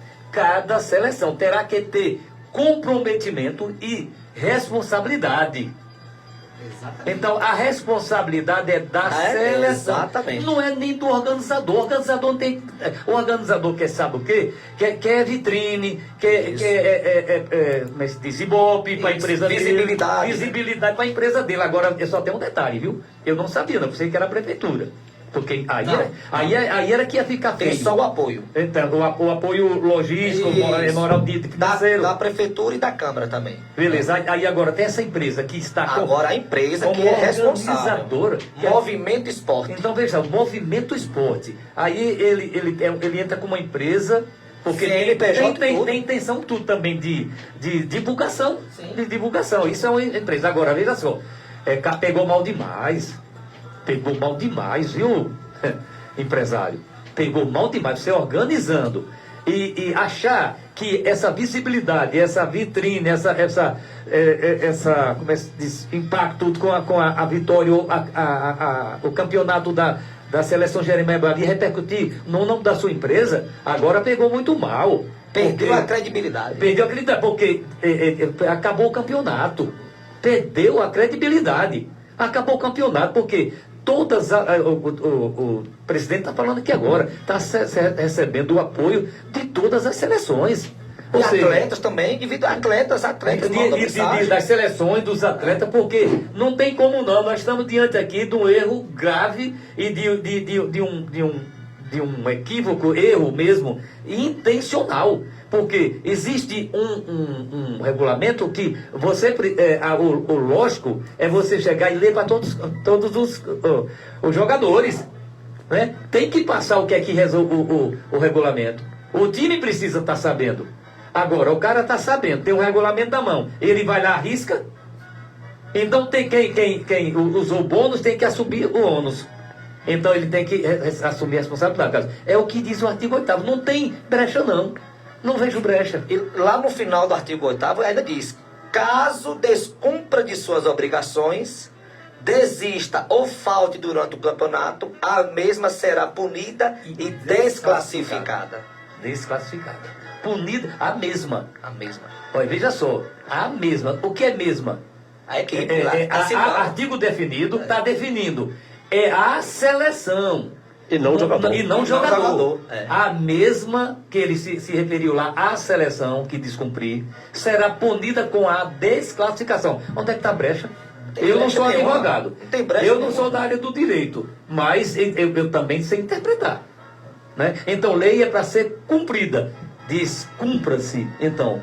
terá que ter comprometimento e responsabilidade. Exatamente. Então, a responsabilidade é da seleção. Exatamente. Não é nem do organizador. O organizador não tem. O organizador quer sabe o quê? Quer vitrine, quer como é que se diz? Ibope para a empresa dele. Visibilidade. Visibilidade para a empresa dele. Agora, eu só tenho um detalhe, viu? Eu não sabia, não pensei que era a prefeitura. Porque aí era que ia ficar feio. Tem só o apoio. Então, o apoio logístico, moral de financeiro. Da prefeitura e da Câmara também. Beleza, aí agora tem essa empresa que está Agora a empresa como que é responsável. organizadora. Que Movimento Esporte. Então veja, o Movimento Esporte. Aí ele entra com uma empresa, porque CNPJ tem intenção tudo também de divulgação. Sim. De divulgação. Isso é uma empresa. Agora, veja só, pegou mal demais. Pegou mal demais, viu, empresário? Pegou mal demais. Você organizando e achar que essa visibilidade, essa vitrine, essa como é que se diz, impacto com a vitória, o campeonato da seleção Jeremoabo ali repercutir no nome da sua empresa, agora pegou muito mal. Perdeu a credibilidade. Perdeu a credibilidade, porque acabou o campeonato. Perdeu a credibilidade. Acabou o campeonato, porque o presidente está falando aqui agora, está recebendo o apoio de todas as seleções. E atletas também, atletas das seleções, dos atletas, porque não tem como não. Nós estamos diante aqui de um erro grave e de um equívoco, erro mesmo, intencional. Porque existe um regulamento que você, o lógico é você chegar e ler para todos os jogadores. Né? Tem que passar o que é que resolve o regulamento. O time precisa estar sabendo. Agora, o cara está sabendo, tem um regulamento na mão. Ele vai lá, arrisca. Então tem quem usou o bônus tem que assumir o ônus. Então ele tem que assumir a responsabilidade. É o que diz o artigo 8º. Não tem brecha não. Não vejo brecha. E lá no final do artigo 8º ainda diz: caso descumpra de suas obrigações, desista ou falte durante o campeonato, a mesma será punida e desclassificada. Desclassificada. Punida a mesma. A mesma. Olha, veja só, a mesma. O que é mesma? A equipe Artigo definido está definindo. é a seleção. E não o jogador. E não o jogador. É. A mesma que ele se referiu lá, a seleção que descumprir, será punida com a desclassificação. Onde é que está a brecha? Tem Eu não brecha sou nenhuma. advogado. Não tem brecha eu não nenhuma. sou da área do direito. Mas eu também sei interpretar. Né? Então, lei é para ser cumprida. Diz, cumpra-se. Então,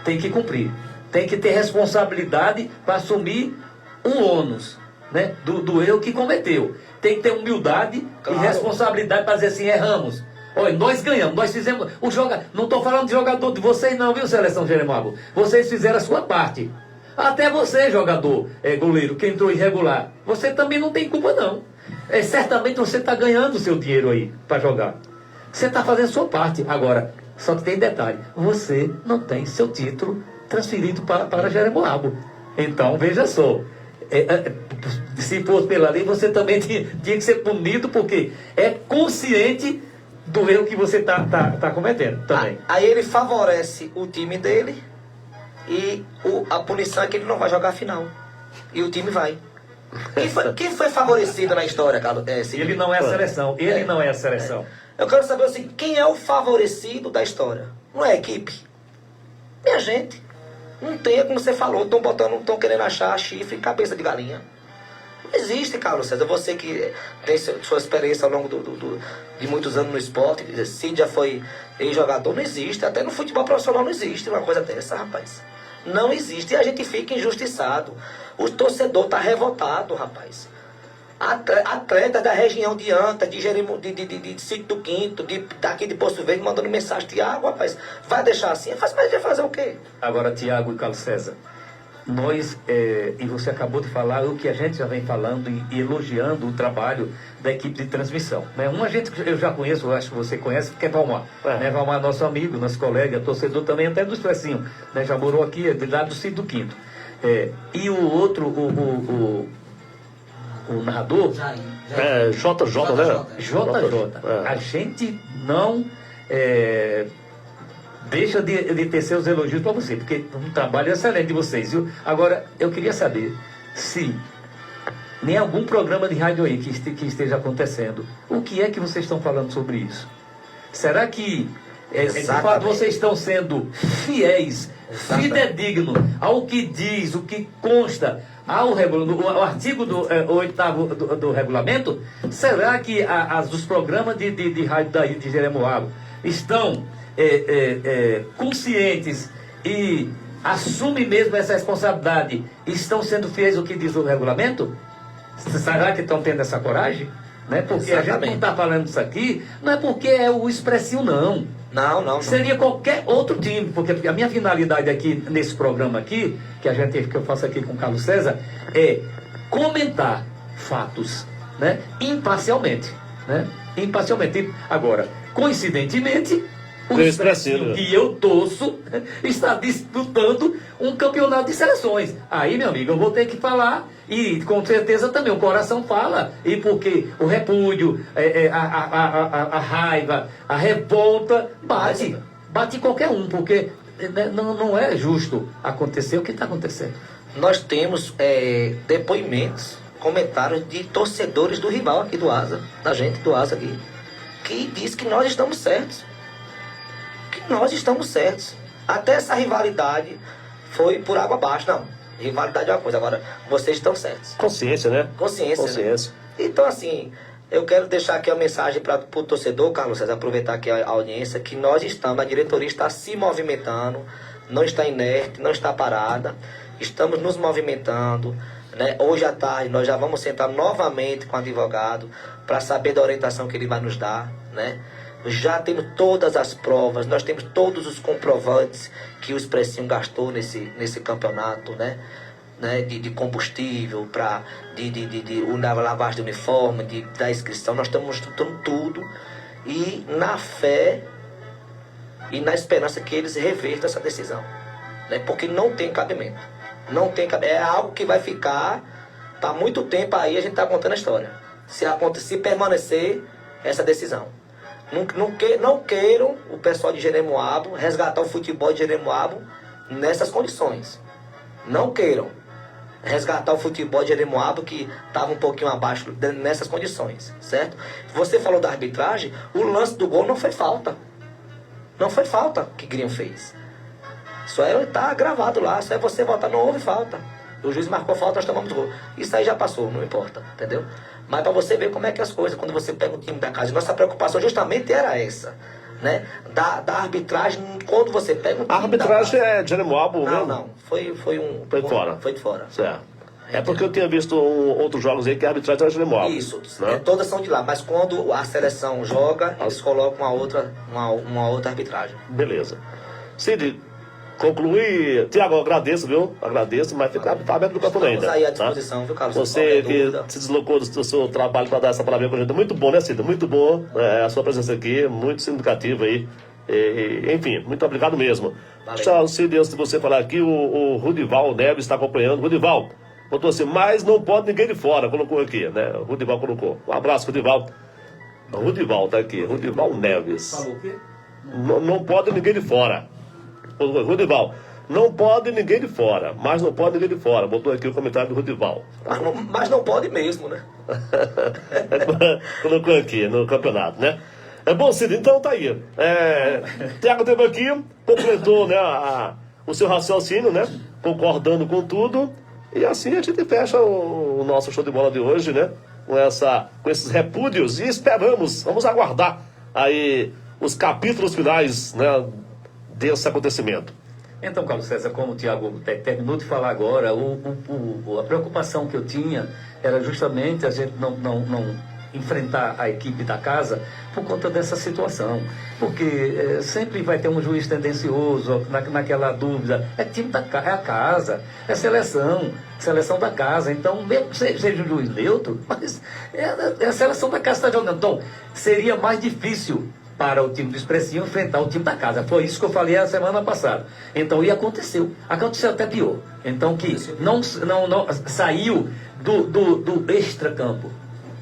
tem que cumprir. Tem que ter responsabilidade para assumir um ônus, né? do erro que cometeu. Tem que ter humildade Claro. e responsabilidade para dizer assim, erramos. Olha, nós ganhamos, nós fizemos. Não estou falando de jogador de vocês não, viu, Seleção Jeremoabo? Vocês fizeram a sua parte. Até você, jogador, goleiro, que entrou irregular. Você também não tem culpa, não. Certamente você está ganhando o seu dinheiro aí para jogar. Você está fazendo a sua parte. Agora, só que tem detalhe. Você não tem seu título transferido para Jeremoabo. Então, veja só. Se fosse pela lei, você também tinha que ser punido, porque é consciente do erro que você tá cometendo também. Aí ele favorece o time dele e a punição é que ele não vai jogar a final. E o time vai. Quem foi favorecido na história, Carlos? Cid? Ele não é a seleção. Ele não é a seleção. Eu quero saber assim, quem é o favorecido da história? Não é a equipe? Minha gente. Não tem, como você falou, estão querendo achar chifre e cabeça de galinha. Não existe, Carlos César. Você que tem sua experiência ao longo de muitos anos no esporte, Cid já foi ex-jogador, não existe. Até no futebol profissional não existe uma coisa dessa, rapaz. Não existe. E a gente fica injustiçado. O torcedor está revoltado, rapaz. Atletas da região de Anta, de Sítio do Quinto, daqui de Poço Verde, mandando mensagem: Tiago, rapaz, vai deixar assim? Mas vai fazer o quê? Agora, Tiago e Carlos César, nós, e você acabou de falar, o que a gente já vem falando e elogiando o trabalho da equipe de transmissão. Né? Um agente que eu já conheço, acho que você conhece, que é Valmar. Né? Valmar é nosso amigo, nosso colega, torcedor também, até do Expressinho. Né? Já morou aqui, lá do Sítio do Quinto. E o outro, o narrador, JJ, né? JJ. A gente não deixa de ter seus elogios para você, porque um trabalho excelente de vocês, viu? Agora, eu queria saber se em algum programa de rádio aí que esteja acontecendo, o que é que vocês estão falando sobre isso? Será que de fato vocês estão sendo fiéis, fidedignos ao que diz, o que consta o artigo do 8º do regulamento? Será que os programas de rádio daí de Jeremoabo estão conscientes e assumem mesmo essa responsabilidade, estão sendo fiéis ao que diz o regulamento? Será que estão tendo essa coragem? Né? Porque a gente não está falando isso aqui, não é porque é o Expressinho, não. Não. Seria qualquer outro time, porque a minha finalidade aqui, nesse programa aqui, que eu faço aqui com o Carlos César, é comentar fatos, né? Imparcialmente. Né? Imparcialmente. Agora, coincidentemente, o Expressinho que eu torço está disputando um campeonato de seleções. Aí, meu amigo, eu vou ter que falar, e com certeza também o coração fala, e porque o repúdio, a raiva, a revolta bate em qualquer um, porque não é justo acontecer o que está acontecendo. Nós temos depoimentos, comentários de torcedores do rival aqui do Asa, da gente do Asa aqui, que diz que nós estamos certos. Nós estamos certos. Até essa rivalidade foi por água abaixo. Não, rivalidade é uma coisa. Agora, vocês estão certos. Consciência, né? Consciência. Né? Então, assim, eu quero deixar aqui uma mensagem para o torcedor, Carlos César, aproveitar aqui a audiência, que nós estamos, a diretoria está se movimentando, não está inerte, não está parada, estamos nos movimentando. Né? Hoje à tarde nós já vamos sentar novamente com o advogado para saber da orientação que ele vai nos dar, né? Já temos todas as provas, nós temos todos os comprovantes que o Expressinho gastou nesse campeonato, né? De combustível, de lavagem de uniforme, da inscrição. Nós estamos mostrando tudo e na fé e na esperança que eles revertam essa decisão, né? Porque não tem cabimento. É algo que vai ficar para muito tempo aí, a gente está contando a história. Se permanecer essa decisão. Não queiram o pessoal de Jeremoabo resgatar o futebol de Jeremoabo nessas condições. Não queiram. resgatar o futebol de Jeremoabo, que estava um pouquinho abaixo nessas condições, certo? Você falou da arbitragem, o lance do gol não foi falta. Não foi falta que Grêmio fez. Isso aí tá gravado lá, só é você voltar, não houve falta. O juiz marcou falta, nós tomamos gol. Isso aí já passou, não importa, entendeu? Mas para você ver como é que as coisas, quando você pega o time da casa, nossa preocupação justamente era essa, né? Da arbitragem, quando você pega o time A arbitragem da casa. é de Jeremoabo mesmo? Não, foi fora. Foi de fora. Certo. É porque eu tinha visto outros jogos aí que a arbitragem era de Jeremoabo. Isso, né? todas são de lá, mas quando a seleção joga, eles colocam uma outra arbitragem. Beleza. Cid, concluí. Tiago, agradeço, viu? Agradeço, mas fica aberto do campo ainda. Estamos aí à tá? disposição, viu, Carlos? Você Qualquer que dúvida. se deslocou do seu trabalho para dar essa palavra com a gente. Muito bom, né, Cid? Muito bom a sua presença aqui, muito significativa aí. Enfim, muito obrigado mesmo. Valeu. Tchau, Cid, antes de você falar aqui, o Rudival Neves está acompanhando. Rudival, botou assim, mas não pode ninguém de fora, colocou aqui, né? O Rudival colocou. Um abraço, Rudival. O Rudival tá aqui, Rudival Neves. Falou o quê? Não pode ninguém de fora. Rudival, não pode ninguém de fora, mas não pode ninguém de fora. Botou aqui o comentário do Rudival. Mas não pode mesmo, né? Colocou aqui no campeonato, né? É bom, Cid, então tá aí. Tiago teve aqui, completou, né, o seu raciocínio, né? Concordando com tudo. E assim a gente fecha o nosso show de bola de hoje, né? Com esses repúdios. E esperamos, vamos aguardar aí os capítulos finais, né, desse acontecimento. Então, Carlos César, como o Tiago terminou de falar agora, a preocupação que eu tinha era justamente a gente não enfrentar a equipe da casa por conta dessa situação. Porque sempre vai ter um juiz tendencioso naquela dúvida. É time da é a casa, é seleção da casa. Então, mesmo que seja um juiz neutro, mas é a seleção da casa que está jogando. Então, seria mais difícil para o time do Expressinho enfrentar o time da casa. Foi isso que eu falei a semana passada. Então, e aconteceu. Aconteceu até pior. Então, que não saiu do extracampo.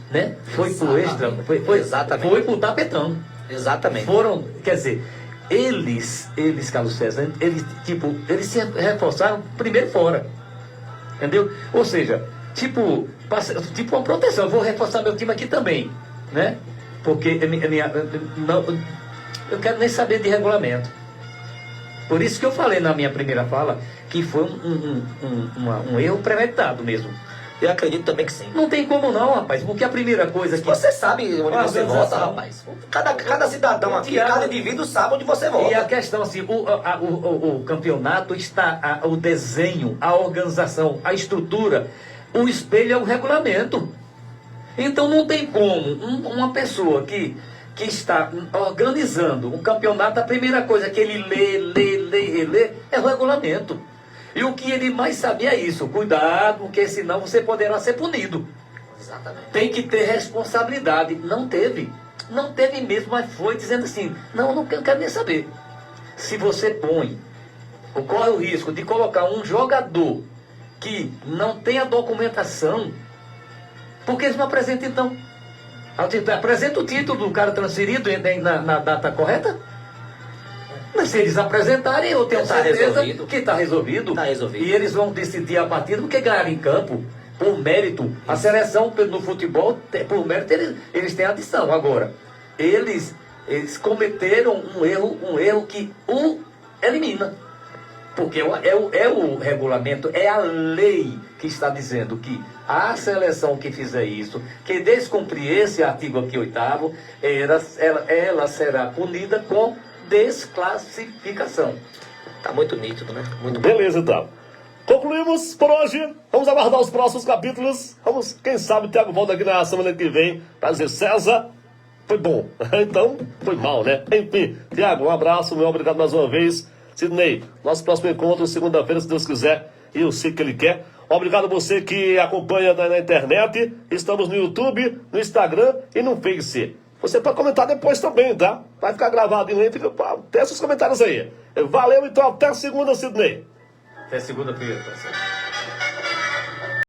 Né? Foi pro extra, Exatamente. foi pro tapetão. Exatamente. Foram, quer dizer, eles, Carlos César, eles se reforçaram primeiro fora. Entendeu? Ou seja, tipo uma proteção. Eu vou reforçar meu time aqui também, né? Porque eu quero nem saber de regulamento. Por isso que eu falei na minha primeira fala que foi um erro premeditado mesmo. Eu acredito também que sim. Não tem como não, rapaz, porque a primeira coisa que... Você sabe onde você organização. vota, rapaz. Cada cidadão aqui, cada indivíduo sabe onde você vota. E a questão assim, o campeonato está, o desenho, a organização, a estrutura, o espelho é o regulamento. Então não tem como uma pessoa que está organizando um campeonato, a primeira coisa que ele lê é o regulamento. E o que ele mais sabia é isso, cuidado, porque senão você poderá ser punido. Exatamente. Tem que ter responsabilidade. Não teve mesmo, mas foi dizendo assim, não quero nem saber. Se você corre o risco de colocar um jogador que não tem a documentação, por que eles não apresentam então? Apresenta o título do cara transferido na data correta? Mas se eles apresentarem, eu tenho certeza que está resolvido. Tá resolvido. E eles vão decidir a partida porque ganharam em campo, por mérito. A seleção no futebol, por mérito, eles têm adição. Agora, eles cometeram um erro que o elimina. Porque é o regulamento, é a lei que está dizendo que a seleção que fizer isso, que descumprir esse artigo aqui 8º, ela será punida com desclassificação. Tá muito nítido, né? Muito bom. Beleza, então. Concluímos por hoje. Vamos aguardar os próximos capítulos. Quem sabe o Tiago volta aqui na semana que vem para dizer, César, foi bom. Então, foi mal, né? Enfim, Tiago, um abraço, meu obrigado mais uma vez. Sidney, nosso próximo encontro, segunda-feira, se Deus quiser, e eu sei que Ele quer. Obrigado a você que acompanha na internet. Estamos no YouTube, no Instagram e no Face. Você pode comentar depois também, tá? Vai ficar gravado aí, testa os comentários aí. Valeu, então, até segunda, Sidney. Até segunda-feira, tá certo?